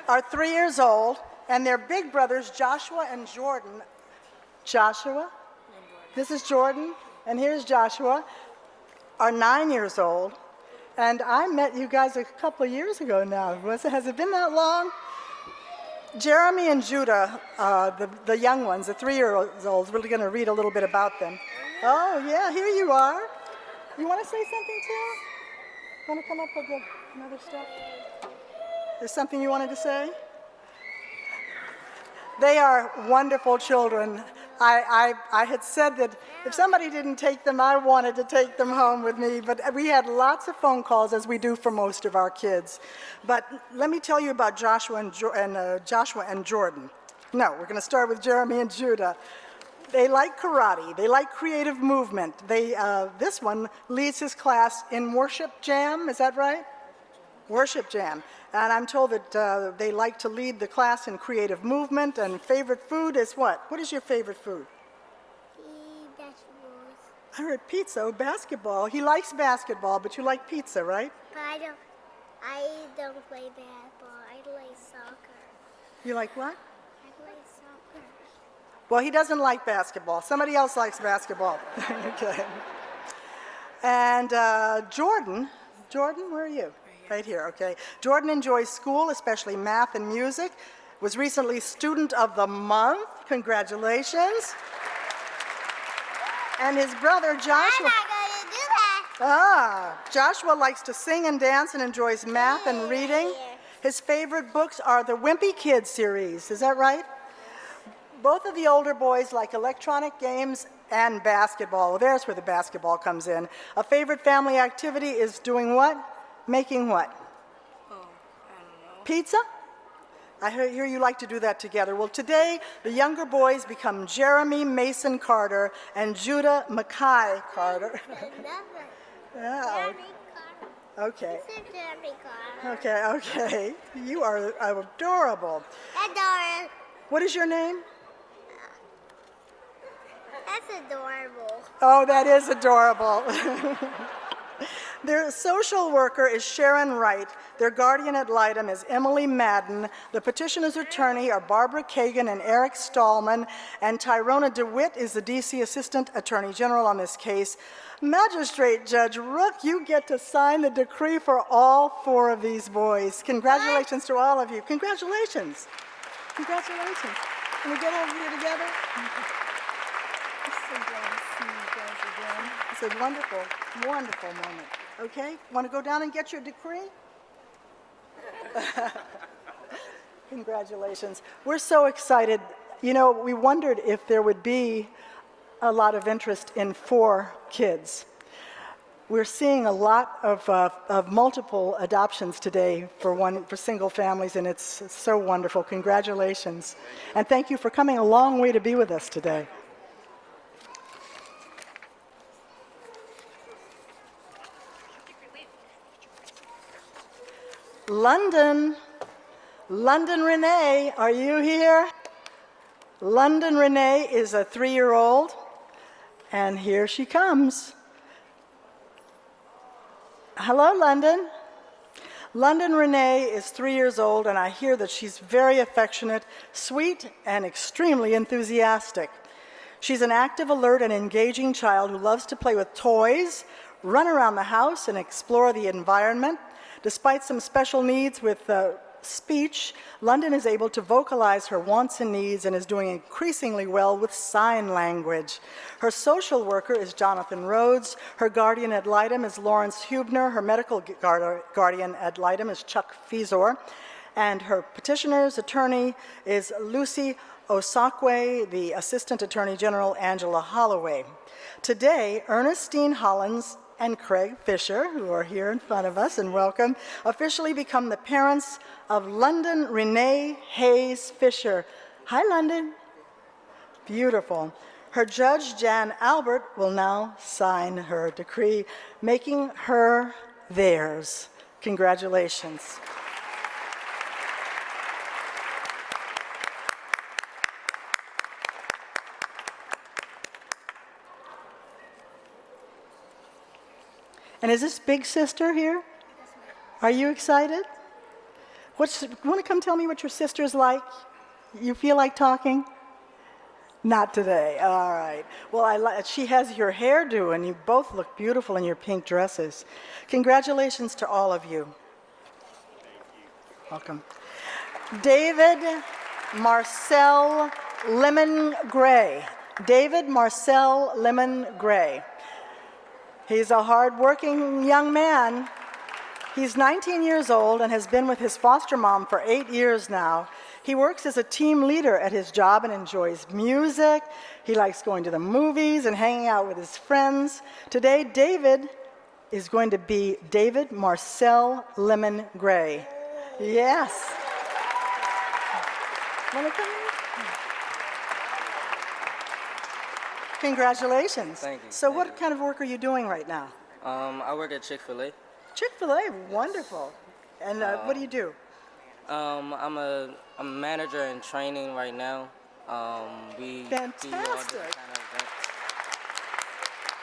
M: are 3 years old, and their big brothers, Joshua and Jordan. Joshua? This is Jordan, and here's Joshua, are 9 years old. And I met you guys a couple of years ago now. Has it been that long? Jeremy and Judah, the young ones, the 3-year-olds, we're going to read a little bit about them. Oh, yeah, here you are. You want to say something too? Want to come up with another step? There's something you wanted to say? They are wonderful children. I had said that if somebody didn't take them, I wanted to take them home with me, but we had lots of phone calls, as we do for most of our kids. But let me tell you about Joshua and Jordan. No, we're going to start with Jeremy and Judah. They like karate. They like creative movement. This one leads his class in worship jam. Is that right? Worship jam. And I'm told that they like to lead the class in creative movement, and favorite food is what? What is your favorite food?
E: Vegetables.
M: I heard pizza. Oh, basketball. He likes basketball, but you like pizza, right?
E: But I don't play basketball. I play soccer.
M: You like what?
E: I play soccer.
M: Well, he doesn't like basketball. Somebody else likes basketball. Okay. And Jordan, where are you? Right here, okay. Jordan enjoys school, especially math and music. Was recently Student of the Month. Congratulations. And his brother Joshua.
E: I'm not going to do that.
M: Joshua likes to sing and dance and enjoys math and reading. His favorite books are the Wimpy Kids series. Is that right? Both of the older boys like electronic games and basketball. Well, there's where the basketball comes in. A favorite family activity is doing what? Making what?
E: Oh, I don't know.
M: Pizza? I hear you like to do that together. Well, today, the younger boys become Jeremy Mason Carter and Judah Mackay Carter. Yeah. Okay.
E: Jeremy Carter.
M: Okay. You are adorable.
E: Adorable.
M: What is your name?
E: That's adorable.
M: Oh, that is adorable. Their social worker is Sharon Wright. Their guardian ad litem is Emily Madden. The petitioner's attorney are Barbara Kagan and Eric Stallman. And Tyrona DeWitt is the D.C. Assistant Attorney General on this case. Magistrate Judge Rook, you get to sign the decree for all 4 of these boys. Congratulations to all of you. Congratulations. Congratulations. Can we get over here together? I'm so glad to see you guys again. It's a wonderful, wonderful moment. Okay, want to go down and get your decree? Congratulations. We're so excited. You know, we wondered if there would be a lot of interest in 4 kids. We're seeing a lot of multiple adoptions today for single families, and it's so wonderful. Congratulations. And thank you for coming a long way to be with us today. London Renee, are you here? London Renee is a 3-year-old, and here she comes. Hello, London. London Renee is 3 years old, and I hear that she's very affectionate, sweet, and extremely enthusiastic. She's an active, alert, and engaging child who loves to play with toys, run around the house, and explore the environment. Despite some special needs with speech, London is able to vocalize her wants and needs and is doing increasingly well with sign language. Her social worker is Jonathan Rhodes. Her guardian ad litem is Lawrence Hubner. Her medical guardian ad litem is Chuck Fezor. And her petitioner's attorney is Lucy Osakwe, the Assistant Attorney General Angela Holloway. Today, Ernestine Hollins and Craig Fisher, who are here in front of us, and welcome, officially become the parents of London Renee Hayes Fisher. Hi, London. Beautiful. Her judge, Jan Albert, will now sign her decree, making her theirs. Congratulations. And is this big sister here? Are you excited? Want to come tell me what your sister's like? You feel like talking? Not today. All right. Well, she has your hairdo, and you both look beautiful in your pink dresses. Congratulations to all of you. Welcome. David Marcel Lemon Gray. David Marcel Lemon Gray. He's a hard-working young man. He's 19 years old and has been with his foster mom for 8 years now. He works as a team leader at his job and enjoys music. He likes going to the movies and hanging out with his friends. Today, David is going to be David Marcel Lemon Gray. Yes. Want to come in? Congratulations.
N: Thank you.
M: So what kind of work are you doing right now?
N: I work at Chick-fil-A.
M: Chick-fil-A, wonderful. And what do you do?
N: I'm a manager in training right now. We do all
M: Fantastic.
N: different kind of events.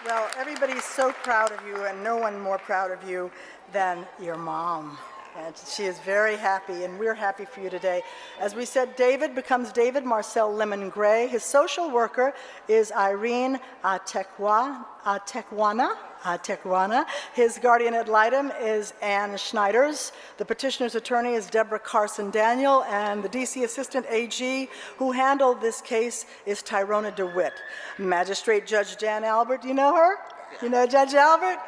M: Well, everybody's so proud of you, and no one more proud of you than your mom. And she is very happy, and we're happy for you today. As we said, David becomes David Marcel Lemon Gray. His social worker is Irene Atekwana. His guardian ad litem is Ann Schneiders. The petitioner's attorney is Deborah Carson Daniel, and the D.C. Assistant AG who handled this case is Tyrona DeWitt. Magistrate Judge Jan Albert, you know her? You know Judge Albert?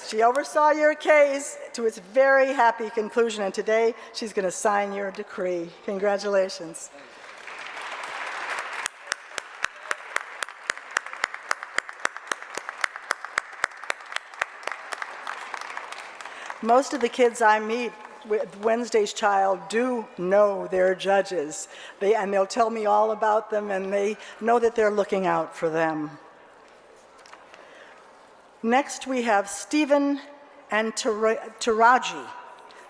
M: She oversaw your case to its very happy conclusion, and today she's going to sign your decree. Congratulations. Most of the kids I meet with Wednesday's Child do know their judges, and they'll tell me all about them, and they know that they're looking out for them. Next, we have Stephen and Taraji.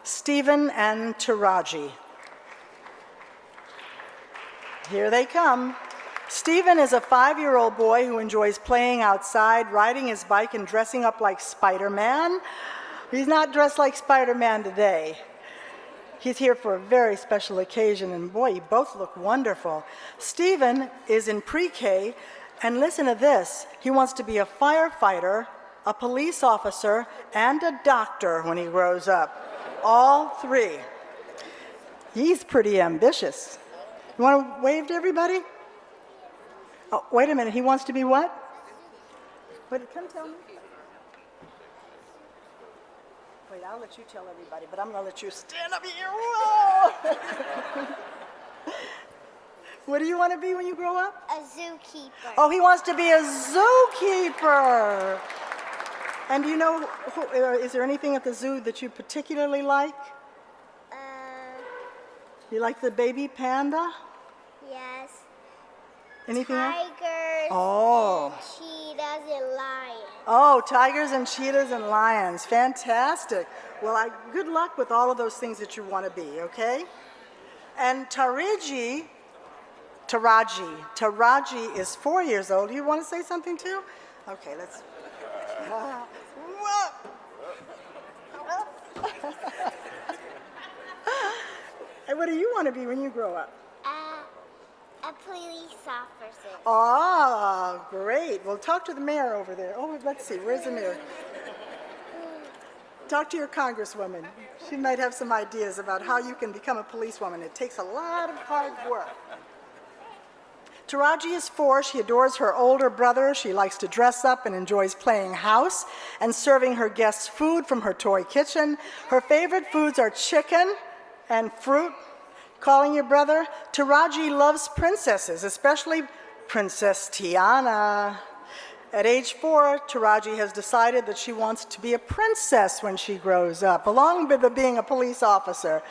M: Stephen and Taraji. Here they come. Stephen is a 5-year-old boy who enjoys playing outside, riding his bike, and dressing up like Spider-Man. He's not dressed like Spider-Man today. He's here for a very special occasion, and boy, you both look wonderful. Stephen is in pre-K, and listen to this. He wants to be a firefighter, a police officer, and a doctor when he grows up. All three. He's pretty ambitious. You want to wave to everybody? Oh, wait a minute. He wants to be what? Wait, come tell me. Wait, I'll let you tell everybody, but I'm going to let you stand up here. Whoa! What do you want to be when you grow up?
E: A zookeeper.
M: Oh, he wants to be a zookeeper. And do you know, is there anything at the zoo that you particularly like? You like the baby panda?
E: Yes.
M: Anything else?
E: Tigers.
M: Oh.
E: And cheetahs and lions.
M: Oh, tigers and cheetahs and lions. Fantastic. Well, good luck with all of those things that you want to be, okay? And Taraji is 4 years old. You want to say something too? Okay, let's. And what do you want to be when you grow up?
E: A police officer.
M: Oh, great. Well, talk to the mayor over there. Oh, let's see. Where's the mayor? Talk to your congresswoman. She might have some ideas about how you can become a policewoman. It takes a lot of hard work. Taraji is 4. She adores her older brother. She likes to dress up and enjoys playing house and serving her guests food from her toy kitchen. Her favorite foods are chicken and fruit. Calling your brother? Taraji loves princesses, especially Princess Tiana. At age 4, Taraji has decided that she wants to be a princess when she grows up, along with being a police officer.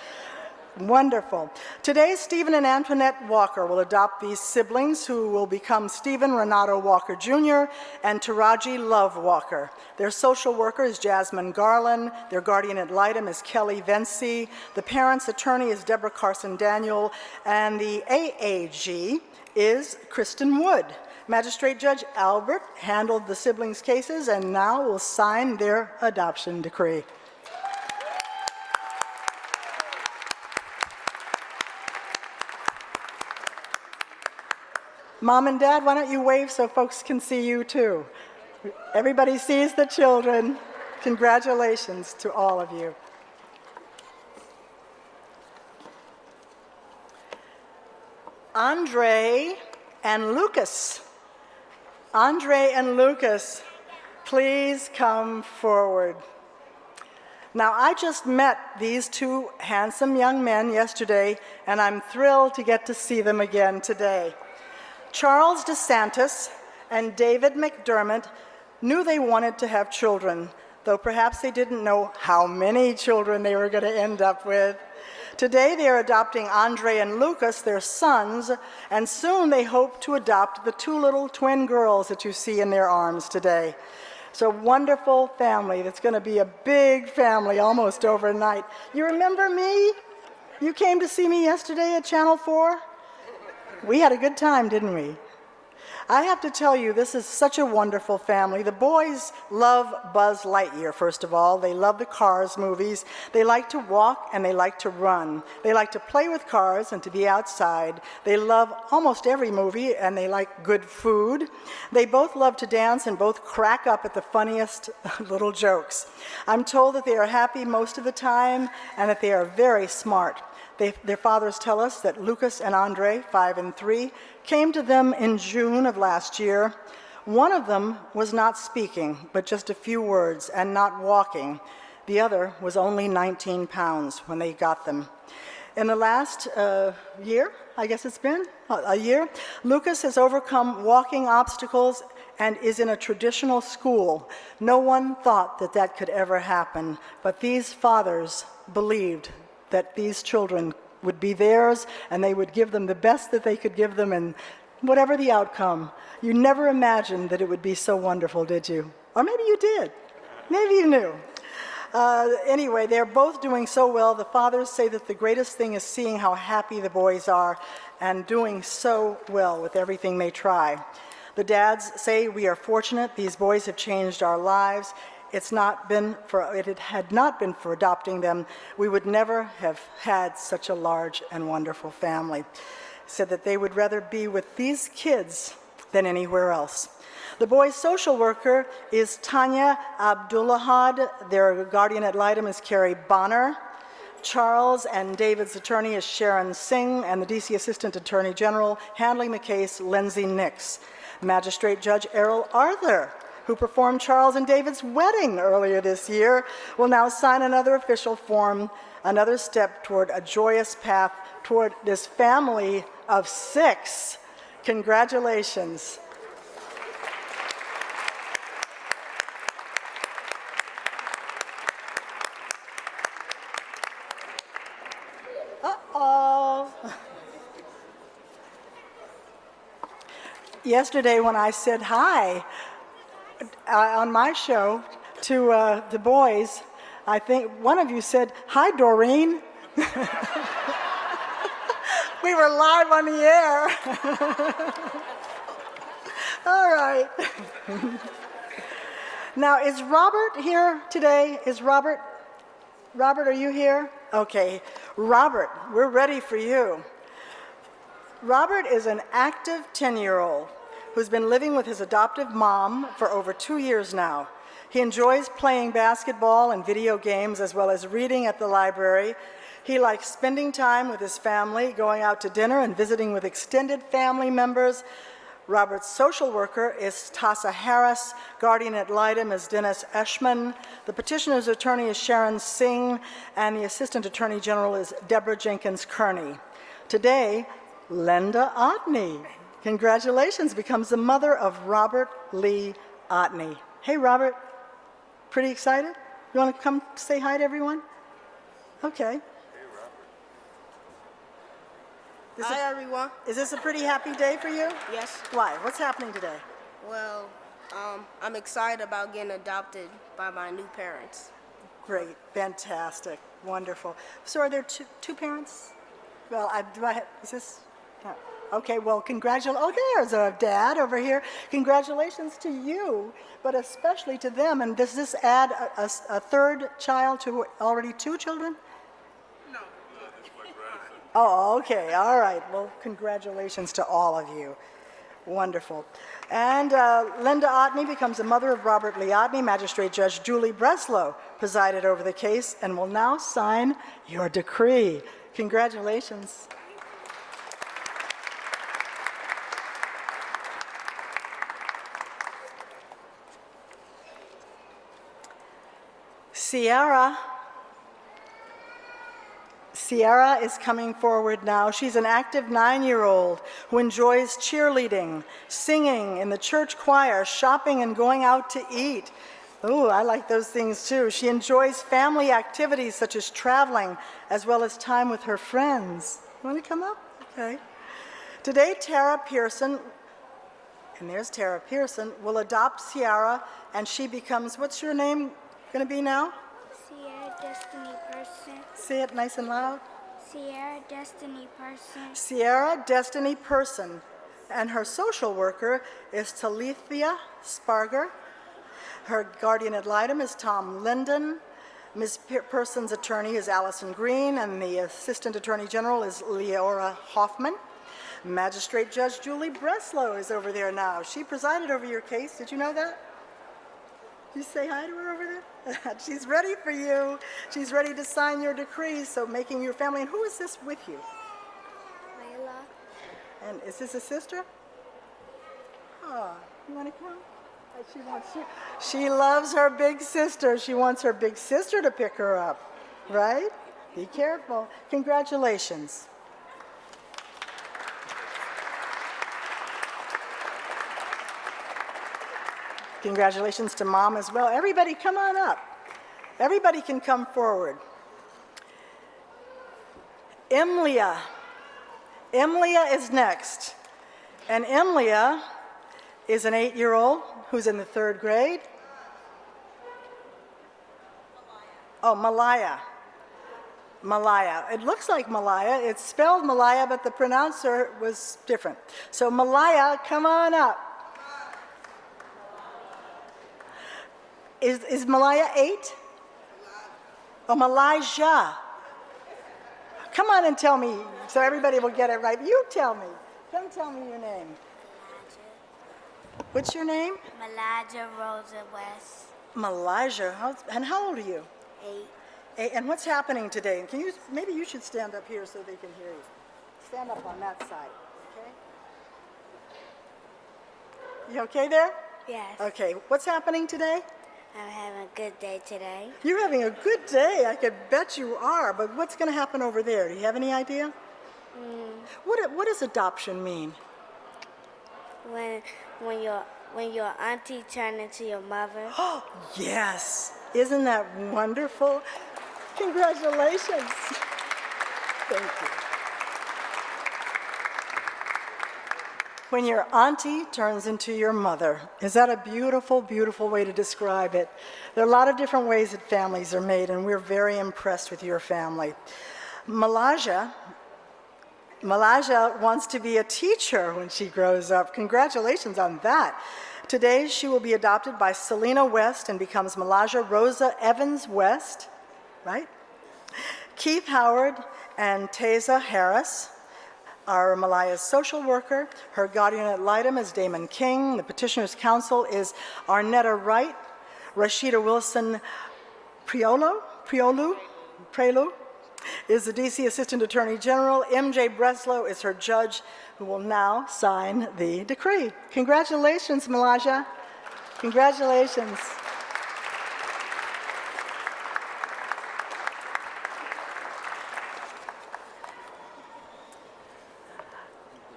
M: Wonderful. Today, Stephen and Antoinette Walker will adopt these siblings who will become Stephen Renato Walker Jr. and Taraji Love Walker. Their social worker is Jasmine Garland. Their guardian ad litem is Kelly Vency. The parents' attorney is Deborah Carson Daniel. And the AAG is Kristen Wood. Magistrate Judge Albert handled the siblings' cases and now will sign their adoption decree. Mom and Dad, why don't you wave so folks can see you too? Everybody sees the children. Congratulations to all of you. Andre and Lucas. Andre and Lucas, please come forward. Now, I just met these 2 handsome young men yesterday, and I'm thrilled to get to see them again today. Charles DeSantis and David McDermott knew they wanted to have children, though perhaps they didn't know how many children they were going to end up with. Today they are adopting Andre and Lucas, their sons, and soon they hope to adopt the 2 little twin girls that you see in their arms today. So wonderful family. That's going to be a big family almost overnight. You remember me? You came to see me yesterday at Channel 4? We had a good time, didn't we? I have to tell you, this is such a wonderful family. The boys love Buzz Lightyear, first of all. They love the Cars movies. They like to walk and they like to run. They like to play with cars and to be outside. They love almost every movie and they like good food. They both love to dance and both crack up at the funniest little jokes. I'm told that they are happy most of the time and that they are very smart. Their fathers tell us that Lucas and Andre, 5 and 3, came to them in June of last year. One of them was not speaking, but just a few words, and not walking. The other was only 19 pounds when they got them. In the last year, I guess it's been a year, Lucas has overcome walking obstacles and is in a traditional school. No one thought that that could ever happen, but these fathers believed that these children would be theirs and they would give them the best that they could give them, and whatever the outcome. You never imagined that it would be so wonderful, did you? Or maybe you did. Maybe you knew. Anyway, they're both doing so well. The fathers say that the greatest thing is seeing how happy the boys are and doing so well with everything they try. The dads say we are fortunate. These boys have changed our lives. If it had not been for adopting them, we would never have had such a large and wonderful family. Said that they would rather be with these kids than anywhere else. The boys' social worker is Tanya Abdullahad. Their guardian ad litem is Carrie Bonner. Charles and David's attorney is Sharon Singh, and the DC Assistant Attorney General handling the case, Lindsay Nix. Magistrate Judge Errol Arthur, who performed Charles and David's wedding earlier this year, will now sign another official form, another step toward a joyous path toward this family of 6. Congratulations. Uh-oh. Yesterday when I said hi, on my show to the boys, I think one of you said, "Hi, Doreen." We were live on the air. All right. Now, is Robert here today? Is Robert? Robert, are you here? Okay. Robert, we're ready for you. Robert is an active 10-year-old who's been living with his adoptive mom for over 2 years now. He enjoys playing basketball and video games as well as reading at the library. He likes spending time with his family, going out to dinner and visiting with extended family members. Robert's social worker is Tassa Harris. Guardian ad litem is Dennis Eschman. The petitioner's attorney is Sharon Singh, and the assistant attorney general is Deborah Jenkins Kearney. Today, Linda Otney, congratulations, becomes the mother of Robert Lee Otney. Hey, Robert, pretty excited? You want to come say hi to everyone? Okay.
O: Hi, everyone.
M: Is this a pretty happy day for you?
O: Yes.
M: Why? What's happening today?
O: Well, I'm excited about getting adopted by my new parents.
M: Great, fantastic, wonderful. So are there two parents? Well, is this? No. Okay, well, congratulations. Oh, there's a dad over here. Congratulations to you, but especially to them. And does this add a third child to already 2 children? Oh, okay, all right. Well, congratulations to all of you. Wonderful. And Linda Otney becomes the mother of Robert Lee Otney. Magistrate Judge Julie Breslow presided over the case and will now sign your decree. Congratulations. Sierra is coming forward now. She's an active 9-year-old who enjoys cheerleading, singing in the church choir, shopping, and going out to eat. Ooh, I like those things too. She enjoys family activities such as traveling, as well as time with her friends. You want to come up? Okay. Today, Tara Pearson, and there's Tara Pearson, will adopt Sierra, and she becomes, what's your name going to be now?
P: Sierra Destiny Person.
M: Say it nice and loud.
P: Sierra Destiny Person.
M: Sierra Destiny Person. And her social worker is Talithia Sparger. Her guardian ad litem is Tom Linden. Ms. Person's attorney is Allison Green, and the assistant attorney general is Leora Hoffman. Magistrate Judge Julie Breslow is over there now. She presided over your case. Did you know that? You say hi to her over there? She's ready for you. She's ready to sign your decree, so making your family. And who is this with you?
P: Layla.
M: And is this a sister? Oh, you want to come? She wants you. She loves her big sister. She wants her big sister to pick her up, right? Be careful. Congratulations. Congratulations to Mom as well. Everybody come on up. Everybody can come forward. Emlia. Emlia is next. And Emlia is an 8-year-old who's in the 3rd grade. Oh, Malaya. Malaya. It looks like Malaya. It's spelled Malaya, but the pronouncer was different. So Malaya, come on up. Is Malaya 8? Oh, Malaysia. Come on and tell me, so everybody will get it right. You tell me. Come tell me your name. What's your name?
P: Malaja Rosa West.
M: Malaja. And how old are you?
P: 8.
M: And what's happening today? Can you? Maybe you should stand up here so they can hear you. Stand up on that side, okay? You okay there?
P: Yes.
M: Okay. What's happening today?
P: I'm having a good day today.
M: You're having a good day. I could bet you are. But what's going to happen over there? Do you have any idea? What does adoption mean?
P: When your auntie turned into your mother.
M: Oh, yes. Isn't that wonderful? Congratulations. Thank you. When your auntie turns into your mother. Is that a beautiful, beautiful way to describe it? There are a lot of different ways that families are made, and we're very impressed with your family. Malaja Malaja wants to be a teacher when she grows up. Congratulations on that. Today, she will be adopted by Selena West and becomes Malaja Rosa Evans West, right? Keith Howard and Teza Harris are Malaya's social worker. Her guardian ad litem is Damon King. The petitioner's counsel is Arnetta Wright, Rashida Wilson Prelu is the DC Assistant Attorney General. MJ Breslow is her judge, who will now sign the decree. Congratulations, Malaja. Congratulations.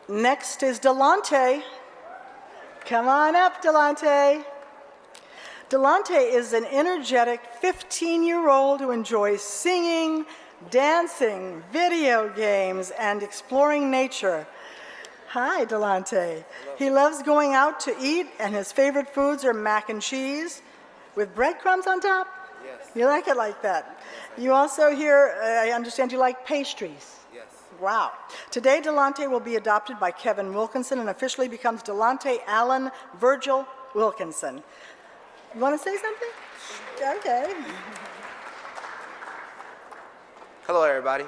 M: Next is Delante. Come on up, Delante. Delante is an energetic 15-year-old who enjoys singing, dancing, video games, and exploring nature. Hi, Delante. He loves going out to eat, and his favorite foods are mac and cheese with breadcrumbs on top.
Q: Yes.
M: You like it like that. You also here, I understand you like pastries.
Q: Yes.
M: Wow. Today, Delante will be adopted by Kevin Wilkinson and officially becomes Delante Allen Virgil Wilkinson. You want to say something? Okay.
Q: Hello, everybody.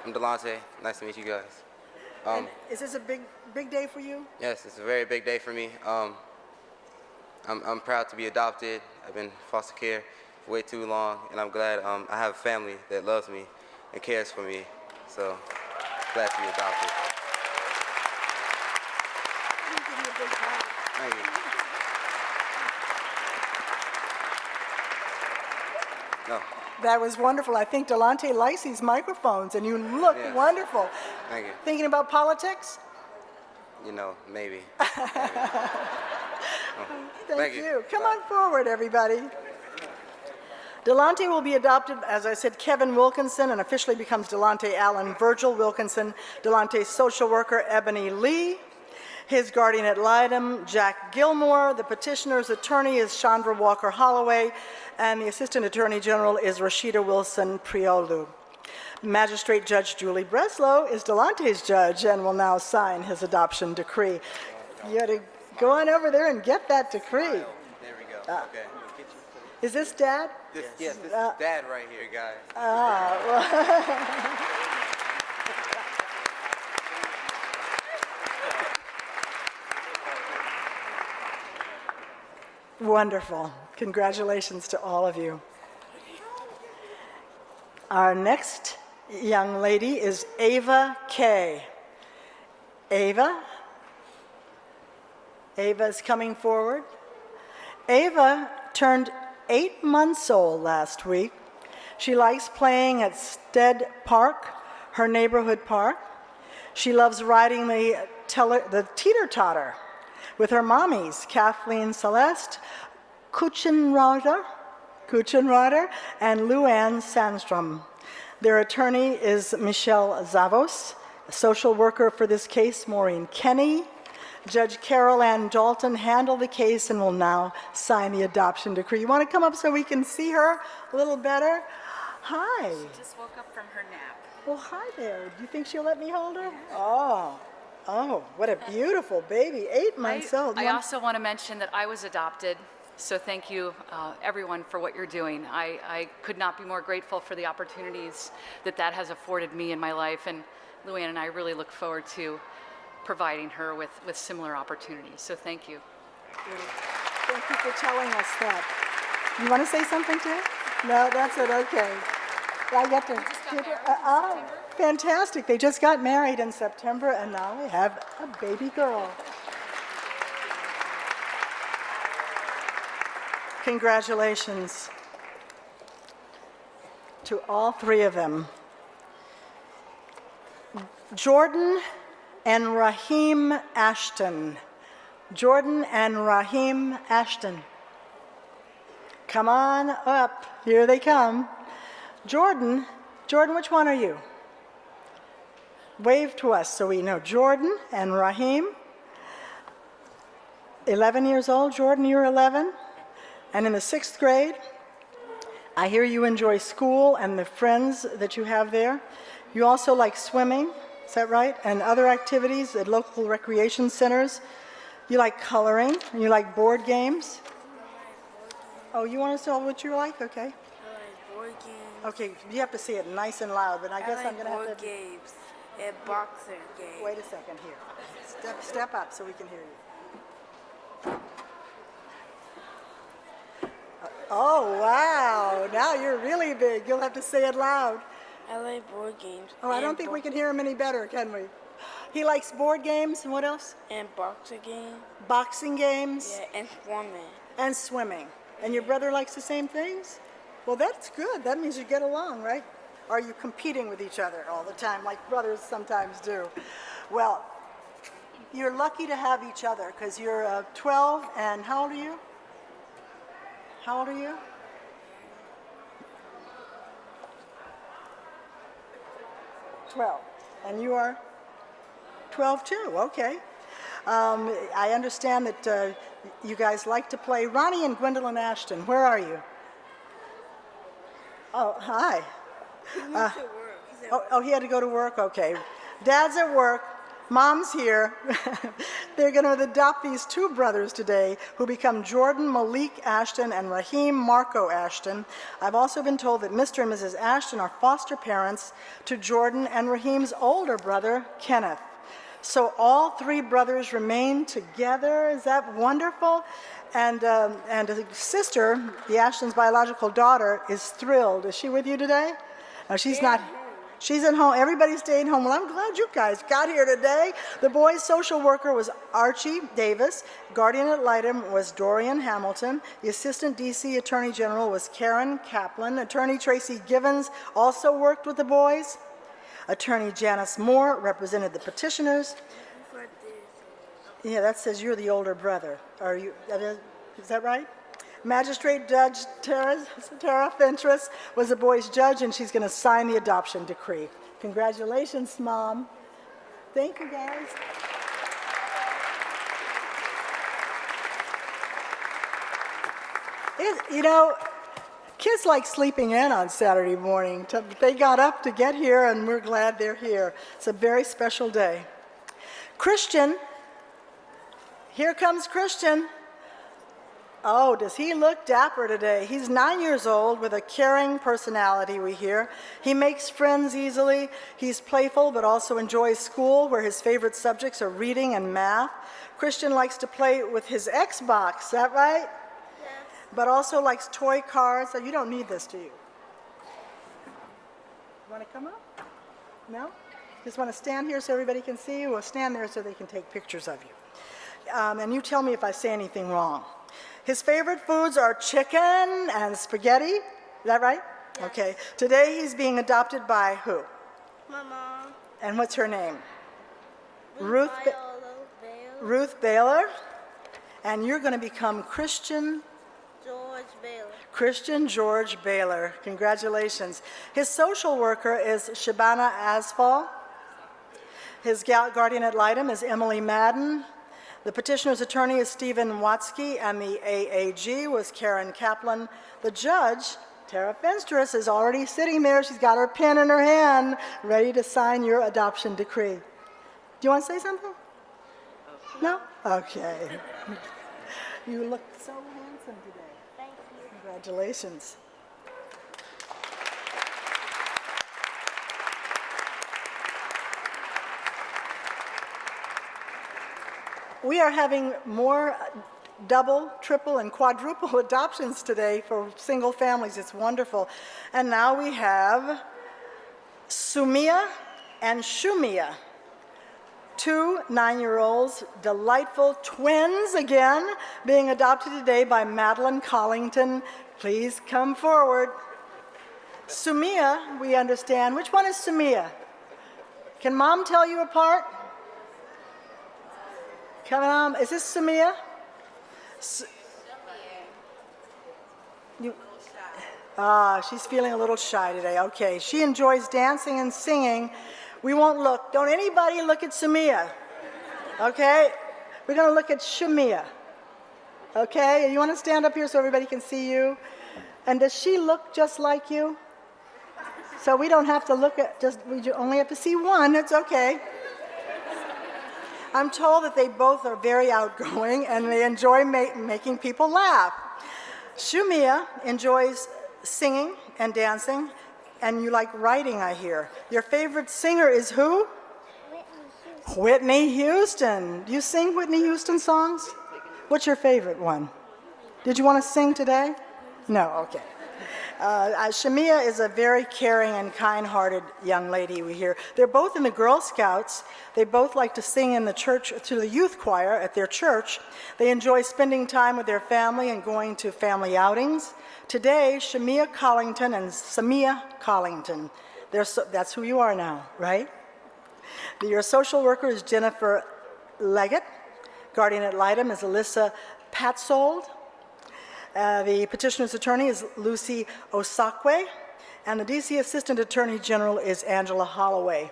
Q: I'm Delante. Nice to meet you guys.
M: And is this a big day for you?
Q: Yes, it's a very big day for me. I'm proud to be adopted. I've been in foster care for way too long, and I'm glad I have a family that loves me and cares for me. So, glad to be adopted. Thank you. No.
M: That was wonderful. I think Delante likes these microphones, and you look wonderful.
Q: Thank you.
M: Thinking about politics?
Q: You know, maybe.
M: Thank you. Come on forward, everybody. Delante will be adopted, as I said, Kevin Wilkinson, and officially becomes Delante Allen Virgil Wilkinson. Delante's social worker, Ebony Lee. His guardian ad litem, Jack Gilmore. The petitioner's attorney is Chandra Walker Holloway, and the assistant attorney general is Rashida Wilson Priolu. Magistrate Judge Julie Breslow is Delante's judge and will now sign his adoption decree. You got to go on over there and get that decree.
Q: There we go. Okay.
M: Is this Dad?
Q: This is Dad right here, guys.
M: Well. Wonderful. Congratulations to all of you. Our next young lady is Ava Kay. Ava is coming forward. Ava turned 8 months old last week. She likes playing at Stead Park, her neighborhood park. She loves riding the teeter-totter with her mommies, Kathleen Celeste, Kuchenroder, and Luann Sandstrom. Their attorney is Michelle Zavos, a social worker for this case, Maureen Kenny. Judge Carol Ann Dalton handled the case and will now sign the adoption decree. You want to come up so we can see her a little better? Hi.
R: She just woke up from her nap.
M: Well, hi there. Do you think she'll let me hold her? Oh, what a beautiful baby, 8 months old.
R: I also want to mention that I was adopted, so thank you, everyone, for what you're doing. I could not be more grateful for the opportunities that has afforded me in my life, and Luann and I really look forward to providing her with similar opportunities, so thank you.
M: Thank you for telling us that. You want to say something to her? No, that's it, okay. I get to fantastic. They just got married in September, and now they have a baby girl. Congratulations to all three of them. Jordan and Raheem Ashton. Jordan and Raheem Ashton. Come on up. Here they come. Jordan, which one are you? Wave to us so we know. Jordan and Raheem. 11 years old. Jordan, you're 11. And in the 6th grade. I hear you enjoy school and the friends that you have there. You also like swimming, is that right? And other activities at local recreation centers. You like coloring, and you like board games. Oh, you want to tell what you like? Okay.
P: I like board games.
M: Okay, you have to say it nice and loud, but I guess
P: like
M: I'm going to have
P: board
M: to...
P: games and boxing games.
M: Wait a second here. Step up so we can hear you. Oh, wow. Now you're really big. You'll have to say it loud.
P: I like board games.
M: Oh, I don't think we can hear him any better, can we? He likes board games, and what else?
P: And boxing games.
M: Boxing games.
P: Yeah, and swimming.
M: And swimming. And your brother likes the same things? Well, that's good. That means you get along, right? Are you competing with each other all the time, like brothers sometimes do? Well, you're lucky to have each other, because you're 12, and how old are you? How old are you? 12. And you are 12 too, okay. I understand that you guys like to play. Ronnie and Gwendolyn Ashton, where are you? Oh, hi.
P: He went to work.
M: Oh, he had to go to work? Okay. Dad's at work. Mom's here. They're going to adopt these two brothers today who become Jordan Malik Ashton and Raheem Marco Ashton. I've also been told that Mr. and Mrs. Ashton are foster parents to Jordan and Raheem's older brother, Kenneth. So all three brothers remain together. Is that wonderful? And a sister, the Ashton's biological daughter, is thrilled. Is she with you today? No, she's not. She's at home. Everybody stayed home. Well, I'm glad you guys got here today. The boys' social worker was Archie Davis. Guardian ad litem was Dorian Hamilton. The assistant D.C. Attorney General was Karen Kaplan. Attorney Tracy Givens also worked with the boys. Attorney Janice Moore represented the petitioners. Yeah, that says you're the older brother. Are you? Is that right? Magistrate Judge Tara Fentress was the boy's judge, and she's going to sign the adoption decree. Congratulations, Mom. Thank you, guys. You know, kids like sleeping in on Saturday morning. They got up to get here, and we're glad they're here. It's a very special day. Christian, here comes Christian. Oh, does he look dapper today? He's 9 years old with a caring personality, we hear. He makes friends easily. He's playful but also enjoys school, where his favorite subjects are reading and math. Christian likes to play with his Xbox, is that right?
P: Yes.
M: But also likes toy cars. So you don't need this, do you? Want to come up? No? Just want to stand here so everybody can see you? Well, stand there so they can take pictures of you. And you tell me if I say anything wrong. His favorite foods are chicken and spaghetti. Is that right?
P: Yes.
M: Okay. Today he's being adopted by who?
P: My mom.
M: And what's her name?
P: Ruth
M: Baylor. And you're going to become Christian George Baylor. Congratulations. His social worker is Shabana Asfal. His guardian ad litem is Emily Madden. The petitioner's attorney is Stephen Watsky, and the AAG was Karen Kaplan. The judge, Tara Fenstress, is already sitting there. She's got her pen in her hand, ready to sign your adoption decree. Do you want to say something? No? Okay. You look so handsome today.
P: Thank you.
M: Congratulations. We are having more double, triple, and quadruple adoptions today for single families. It's wonderful. And now we have Sumia and Shumia, two 9-year-olds, delightful twins again, being adopted today by Madeline Collington. Please come forward. Sumia, we understand. Which one is Sumia? Can Mom tell you apart? Come on, is this Sumia? She's feeling a little shy today. Okay, she enjoys dancing and singing. We won't look. Don't anybody look at Sumia. Okay? We're going to look at Shumia. Okay? You want to stand up here so everybody can see you? And does she look just like you? So we don't have to look at, we only have to see one, it's okay. I'm told that they both are very outgoing and they enjoy making people laugh. Shumia enjoys singing and dancing, and you like writing, I hear. Your favorite singer is who? Whitney Houston. Do you sing Whitney Houston songs? What's your favorite one? Did you want to sing today? No, okay. Shamia is a very caring and kind-hearted young lady, we hear. They're both in the Girl Scouts. They both like to sing in the church, to the youth choir at their church. They enjoy spending time with their family and going to family outings. Today, Shamia Collington and Samia Collington, that's who you are now, right? Your social worker is Jennifer Leggett. Guardian ad litem is Alyssa Patsold. The petitioner's attorney is Lucy Osakwe, and the DC Assistant Attorney General is Angela Holloway.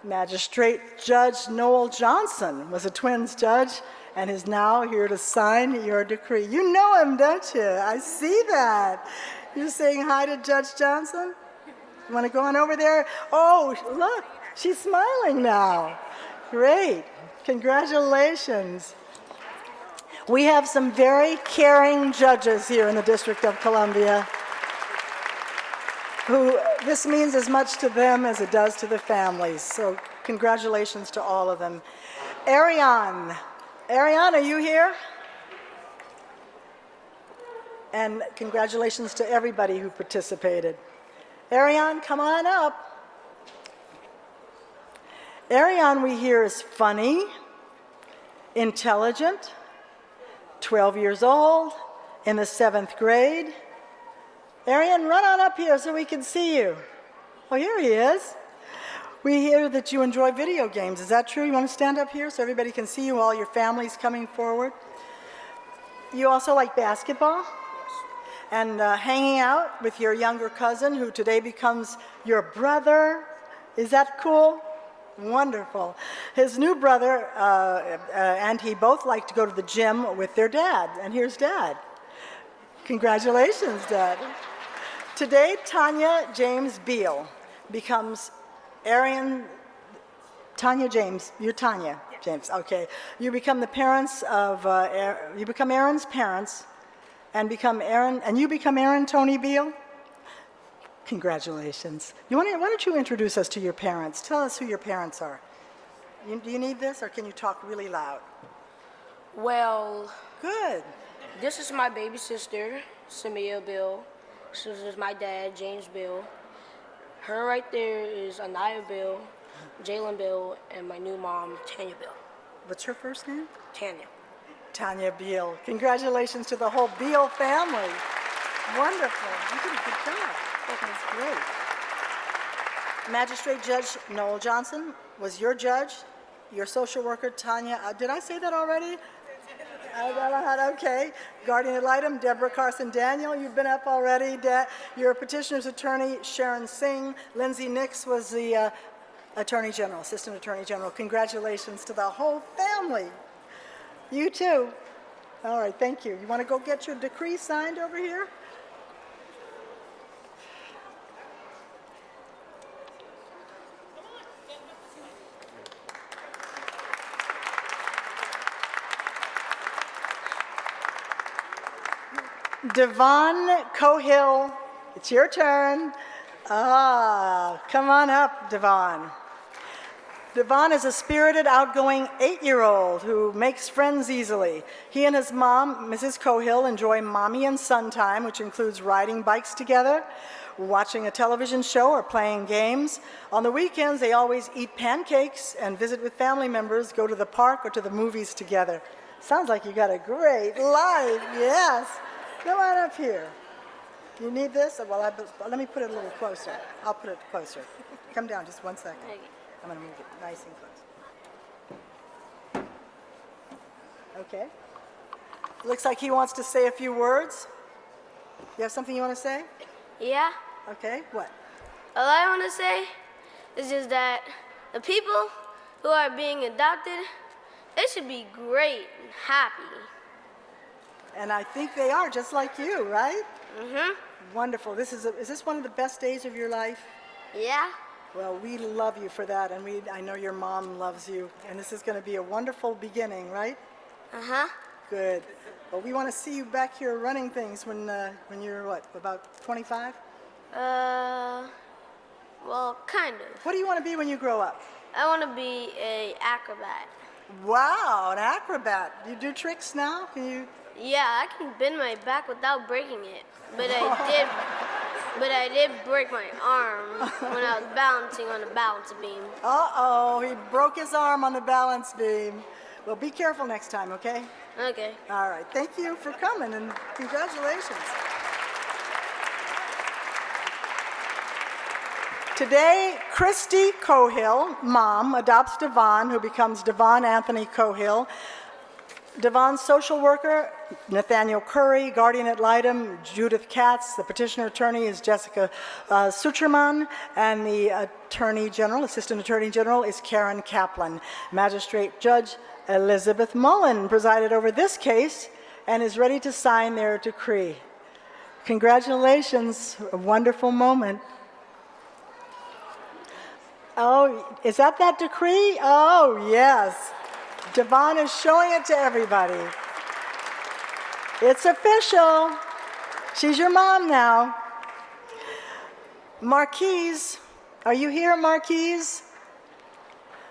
M: Magistrate Judge Noel Johnson was a twins judge and is now here to sign your decree. You know him, don't you? I see that. You're saying hi to Judge Johnson? You want to go on over there? Oh, look, she's smiling now. Great. Congratulations. We have some very caring judges here in the District of Columbia who this means as much to them as it does to the families. So congratulations to all of them. Ariane, are you here? And congratulations to everybody who participated. Ariane, come on up. Ariane, we hear, is funny, intelligent, 12 years old, in the 7th grade. Ariane, run on up here so we can see you. Oh, here he is. We hear that you enjoy video games. Is that true? You want to stand up here so everybody can see you, all your families coming forward? You also like basketball? Yes. And hanging out with your younger cousin, who today becomes your brother. Is that cool? Wonderful. His new brother and he both like to go to the gym with their dad. And here's Dad. Congratulations, Dad. Today, Tanya James Beal becomes Tanya James. You're Tanya James. Okay. You become the parents of. You become Aaron's parents, and you become Aaron Tony Beal. Congratulations. Why don't you introduce us to your parents? Tell us who your parents are. Do you need this, or can you talk really loud?
O: Well,
M: good.
O: This is my baby sister, Samia Bill. This is my dad, James Bill. Her right there is Anaya Bill, Jalen Bill, and my new mom, Tanya Bill.
M: What's her first name?
O: Tanya.
M: Tanya Beal. Congratulations to the whole Beal family. Wonderful. You did a good job. That's great. Magistrate Judge Noel Johnson was your judge. Your social worker, Tanya, did I say that already? Okay. Guardian ad litem, Deborah Carson Daniel, you've been up already. Your petitioner's attorney, Sharon Singh. Lindsay Nix was the Attorney General, Assistant Attorney General. Congratulations to the whole family. You too. All right, thank you. You want to go get your decree signed over here? Devon Cohill, it's your turn. Come on up, Devon. Devon is a spirited, outgoing 8-year-old who makes friends easily. He and his mom, Mrs. Cohill, enjoy mommy and son time, which includes riding bikes together, watching a television show, or playing games. On the weekends, they always eat pancakes and visit with family members, go to the park or to the movies together. Sounds like you got a great life, yes. Come on up here. You need this? Well, let me put it a little closer. I'll put it closer. Come down just 1 second. I'm going to move it nice and close. Okay. Looks like he wants to say a few words. You have something you want to say?
O: Yeah.
M: Okay, what?
O: All I want to say is just that the people who are being adopted, they should be great and happy.
M: And I think they are, just like you, right?
O: Mm-hmm.
M: Wonderful. Is this one of the best days of your life?
P: Yeah.
M: Well, we love you for that, and I know your mom loves you, and this is going to be a wonderful beginning, right?
P: Uh-huh.
M: Good. Well, we want to see you back here running things when you're, what, about 25?
P: Well, kind of.
M: What do you want to be when you grow up?
P: I want to be a acrobat.
M: Wow, an acrobat. You do tricks now? Can you?
P: Yeah, I can bend my back without breaking it. But I did break my arm when I was balancing on a balance beam.
M: Uh-oh, he broke his arm on the balance beam. Well, be careful next time, okay?
P: Okay.
M: All right, thank you for coming, and congratulations. Today, Christy Cohill, mom, adopts Devon, who becomes Devon Anthony Cohill. Devon's social worker, Nathaniel Curry, guardian ad litem, Judith Katz. The petitioner attorney is Jessica Sucherman, and the attorney general, assistant attorney general, is Karen Kaplan. Magistrate Judge Elizabeth Mullen presided over this case and is ready to sign their decree. Congratulations, a wonderful moment. Oh, is that decree? Oh, yes. Devon is showing it to everybody. It's official. She's your mom now. Marquise, are you here, Marquise?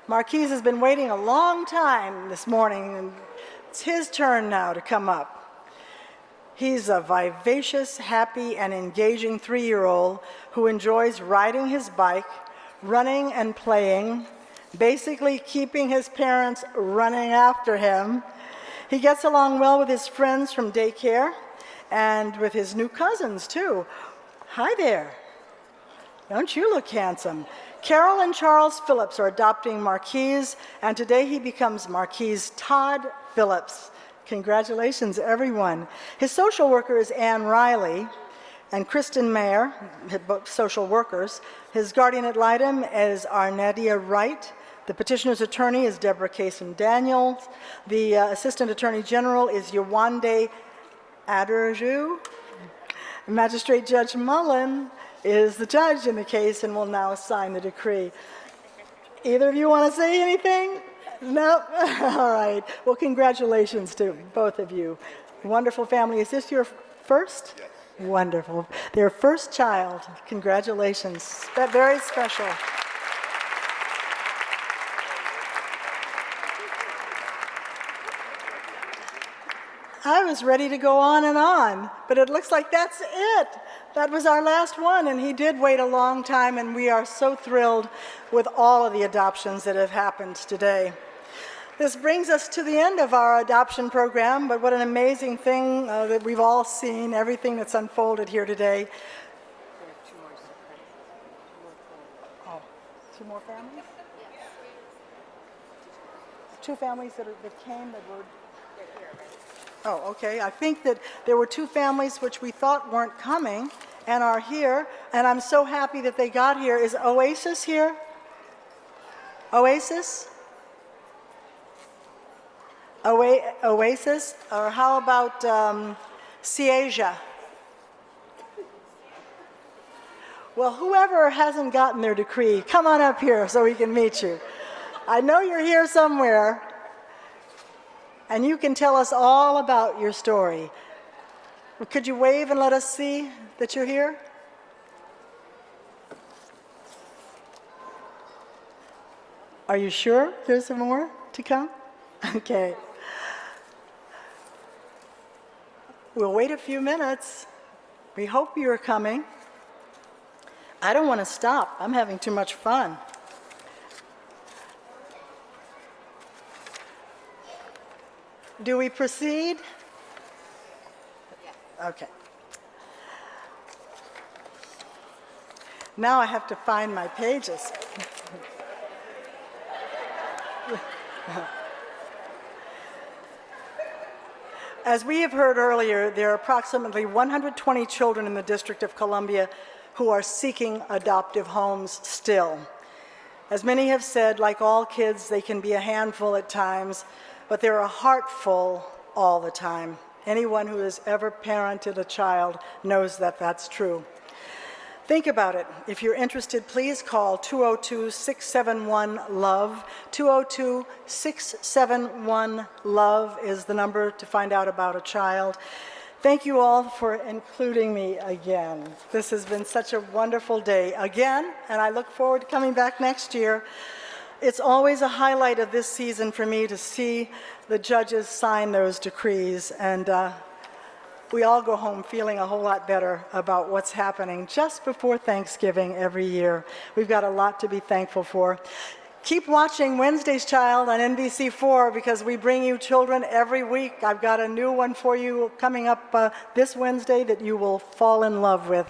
M: Marquise has been waiting a long time this morning, and it's his turn now to come up. He's a vivacious, happy, and engaging 3-year-old who enjoys riding his bike, running and playing, basically keeping his parents running after him. He gets along well with his friends from daycare and with his new cousins, too. Hi there. Don't you look handsome? Carol and Charles Phillips are adopting Marquise, and today he becomes Marquise Todd Phillips. Congratulations, everyone. His social worker is Ann Riley, and Kristen Mayer, both social workers. His guardian ad litem is Arnedia Wright. The petitioner's attorney is Deborah Kasem Daniels. The assistant attorney general is Yawande Aderju. Magistrate Judge Mullen is the judge in the case and will now sign the decree. Either of you want to say anything? No? All right. Well, congratulations to both of you. Wonderful family. Is this your first? Yes. Wonderful. Their first child. Congratulations. That's very special. I was ready to go on, but it looks like that's it. That was our last one, and he did wait a long time, and we are so thrilled with all of the adoptions that have happened today. This brings us to the end of our adoption program, but what an amazing thing that we've all seen, everything that's unfolded here today. Oh, 2 more families? Two families that came that were... Oh, okay. I think that there were 2 families which we thought weren't coming and are here, and I'm so happy that they got here. Is Oasis here? Oasis? Oasis? Or how about Ciasia? Well, whoever hasn't gotten their decree, come on up here so we can meet you. I know you're here somewhere. And you can tell us all about your story. Could you wave and let us see that you're here? Are you sure there's some more to come? Okay. We'll wait a few minutes. We hope you're coming. I don't want to stop. I'm having too much fun. Do we proceed? Okay. Now I have to find my pages. As we have heard earlier, there are approximately 120 children in the District of Columbia who are seeking adoptive homes still. As many have said, like all kids, they can be a handful at times, but they're a heart full all the time. Anyone who has ever parented a child knows that that's true. Think about it. If you're interested, please call 202-671-LOVE. 202-671-LOVE is the number to find out about a child. Thank you all for including me again. This has been such a wonderful day again, and I look forward to coming back next year. It's always a highlight of this season for me to see the judges sign those decrees, and we all go home feeling a whole lot better about what's happening just before Thanksgiving every year. We've got a lot to be thankful for. Keep watching Wednesday's Child on NBC4 because we bring you children every week. I've got a new one for you coming up this Wednesday that you will fall in love with.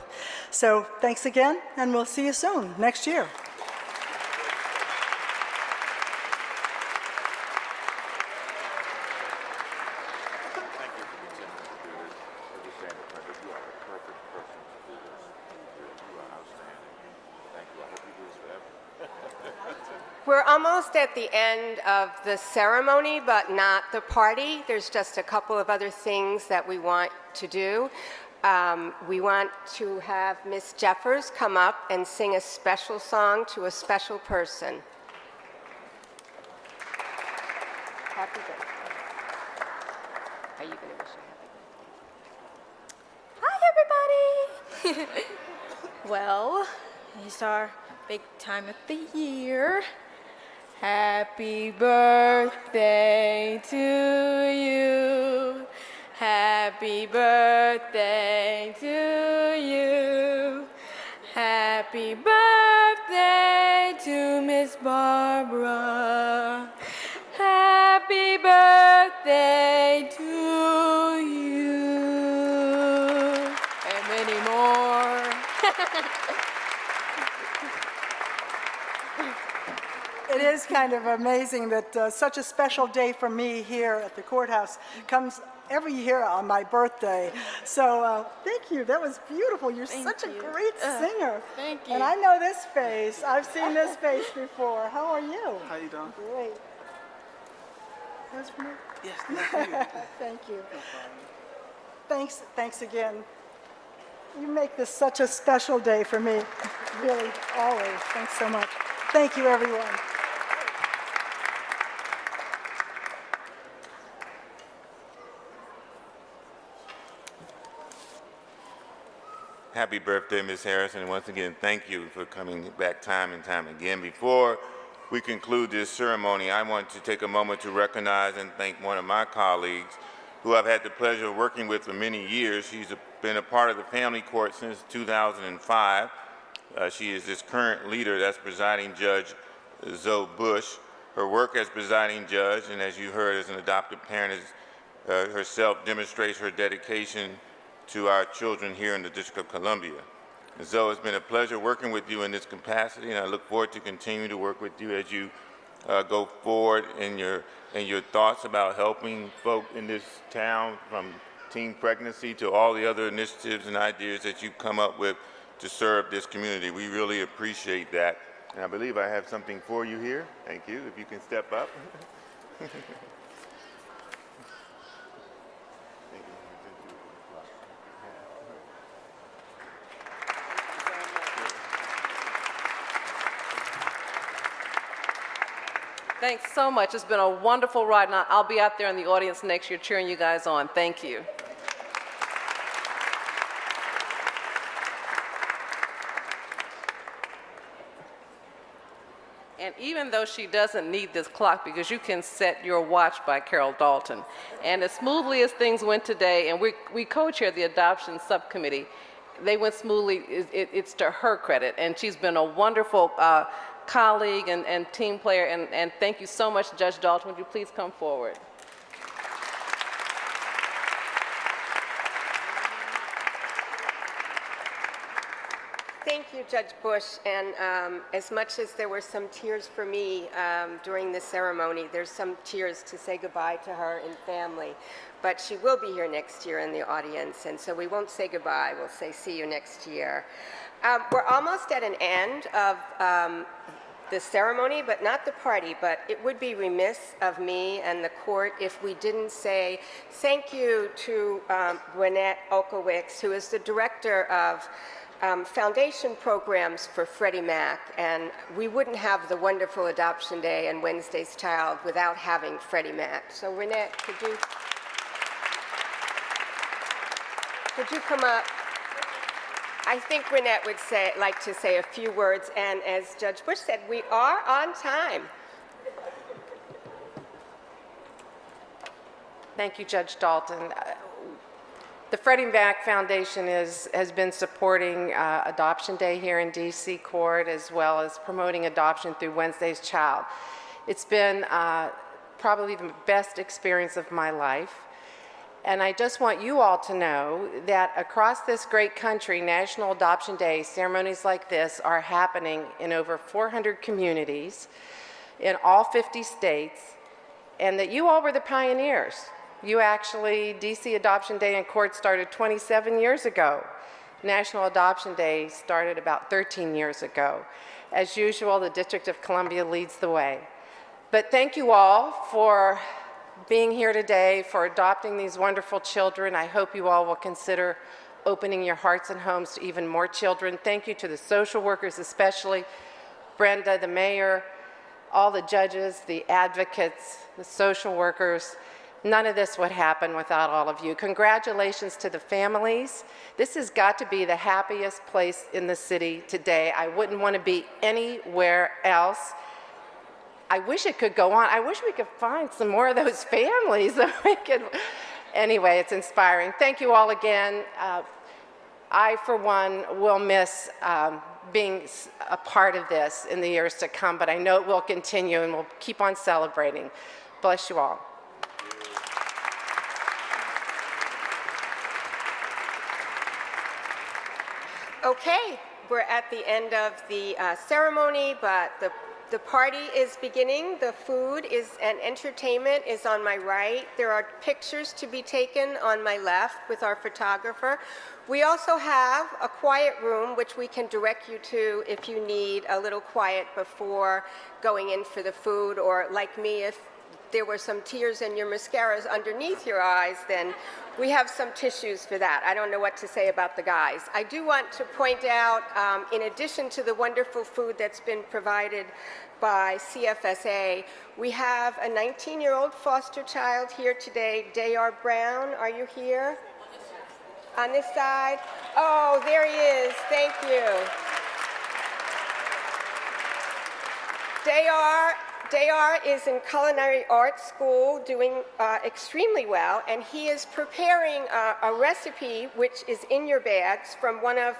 M: So thanks again, and we'll see you soon next year.
K: We're almost at the end of the ceremony, but not the party. There's just a couple of other things that we want to do. We want to have Miss Jeffers come up and sing a special song to a special person. Happy birthday. Are you going to wish her happy birthday?
S: Hi, everybody. Well, it's our big time of the year. Happy birthday to you. Happy birthday to you. Happy birthday to Miss Barbara. Happy birthday to you. And many more.
M: It is kind of amazing that such a special day for me here at the courthouse comes every year on my birthday. So thank you. That was beautiful. You're such a great singer.
S: Thank you.
M: And I know this face. I've seen this face before. How are you?
T: How you doing?
M: Great. That's for me?
T: Yes, thank you.
M: Thank you. Thanks again. You make this such a special day for me. Really, always. Thanks so much. Thank you, everyone.
D: Happy birthday, Ms. Harrison, and once again, thank you for coming back time and time again. Before we conclude this ceremony, I want to take a moment to recognize and thank one of my colleagues who I've had the pleasure of working with for many years. She's been a part of the family court since 2005. She is this current leader, that's presiding judge Zoe Bush. Her work as presiding judge, and as you heard as an adopted parent, herself demonstrates her dedication to our children here in the District of Columbia. And Zoe, it's been a pleasure working with you in this capacity, and I look forward to continuing to work with you as you go forward in your thoughts about helping folk in this town, from teen pregnancy to all the other initiatives and ideas that you've come up with to serve this community. We really appreciate that. And I believe I have something for you here. Thank you. If you can step up.
C: Thanks so much. It's been a wonderful ride, and I'll be out there in the audience next year cheering you guys on. Thank you. And even though she doesn't need this clock, because you can set your watch by Carol Dalton. And as smoothly as things went today, and we co-chair the adoption subcommittee, they went smoothly. It's to her credit. And she's been a wonderful colleague and team player. And thank you so much, Judge Dalton. Would you please come forward?
K: Thank you, Judge Bush. And as much as there were some tears for me during the ceremony, there's some tears to say goodbye to her and family. But she will be here next year in the audience, and so we won't say goodbye. We'll say see you next year. We're almost at an end of the ceremony, but not the party. But it would be remiss of me and the court if we didn't say thank you to Gwinnett Okowicz, who is the director of foundation programs for Freddie Mac. And we wouldn't have the wonderful Adoption Day and Wednesday's Child without having Freddie Mac. So Renette, could you come up? I think Renette would like to say a few words, and as Judge Bush said, we are on time.
T: Thank you, Judge Dalton. The Freddie Mac Foundation has been supporting Adoption Day here in DC Court, as well as promoting adoption through Wednesday's Child. It's been probably the best experience of my life. And I just want you all to know that across this great country, National Adoption Day ceremonies like this are happening in over 400 communities in all 50 states, and that you all were the pioneers. You actually, DC Adoption Day in Court started 27 years ago. National Adoption Day started about 13 years ago. As usual, the District of Columbia leads the way. But thank you all for being here today, for adopting these wonderful children. I hope you all will consider opening your hearts and homes to even more children. Thank you to the social workers, especially Brenda, the mayor, all the judges, the advocates, the social workers. None of this would happen without all of you. Congratulations to the families. This has got to be the happiest place in the city today. I wouldn't want to be anywhere else. I wish it could go on. I wish we could find some more of those families that we could. Anyway, it's inspiring. Thank you all again. I, for one, will miss being a part of this in the years to come, but I know it will continue and we'll keep on celebrating. Bless you all.
K: Okay, we're at the end of the ceremony, but the party is beginning. The food and entertainment is on my right. There are pictures to be taken on my left with our photographer. We also have a quiet room which we can direct you to if you need a little quiet before going in for the food, or like me, if there were some tears and your mascara's underneath your eyes, then we have some tissues for that. I don't know what to say about the guys. I do want to point out, in addition to the wonderful food that's been provided by CFSA, we have a 19-year-old foster child here today, Dayar Brown. Are you here? On this side? Oh, there he is. Thank you. Dayar is in culinary arts school doing extremely well, and he is preparing a recipe which is in your bags from one of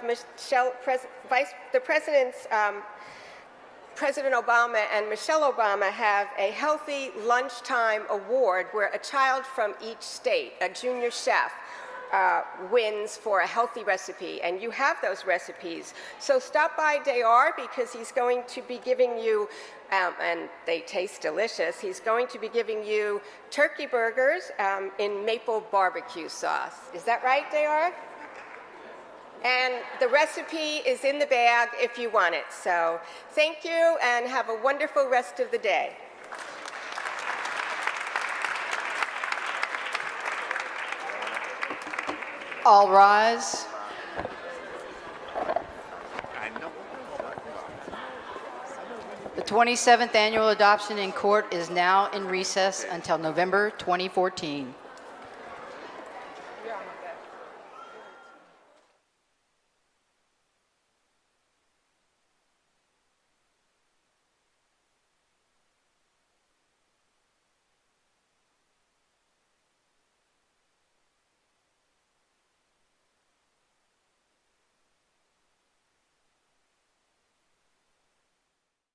K: President Obama and Michelle Obama have a Healthy Lunchtime Award where a child from each state, a junior chef, wins for a healthy recipe, and you have those recipes. So stop by Dayar because he's going to be giving you, and they taste delicious, he's going to be giving you turkey burgers in maple barbecue sauce. Is that right, Dayar? And the recipe is in the bag if you want it. So thank you and have a wonderful rest of the day.
A: All rise. The 27th Annual Adoption in Court is now in recess until November 2014.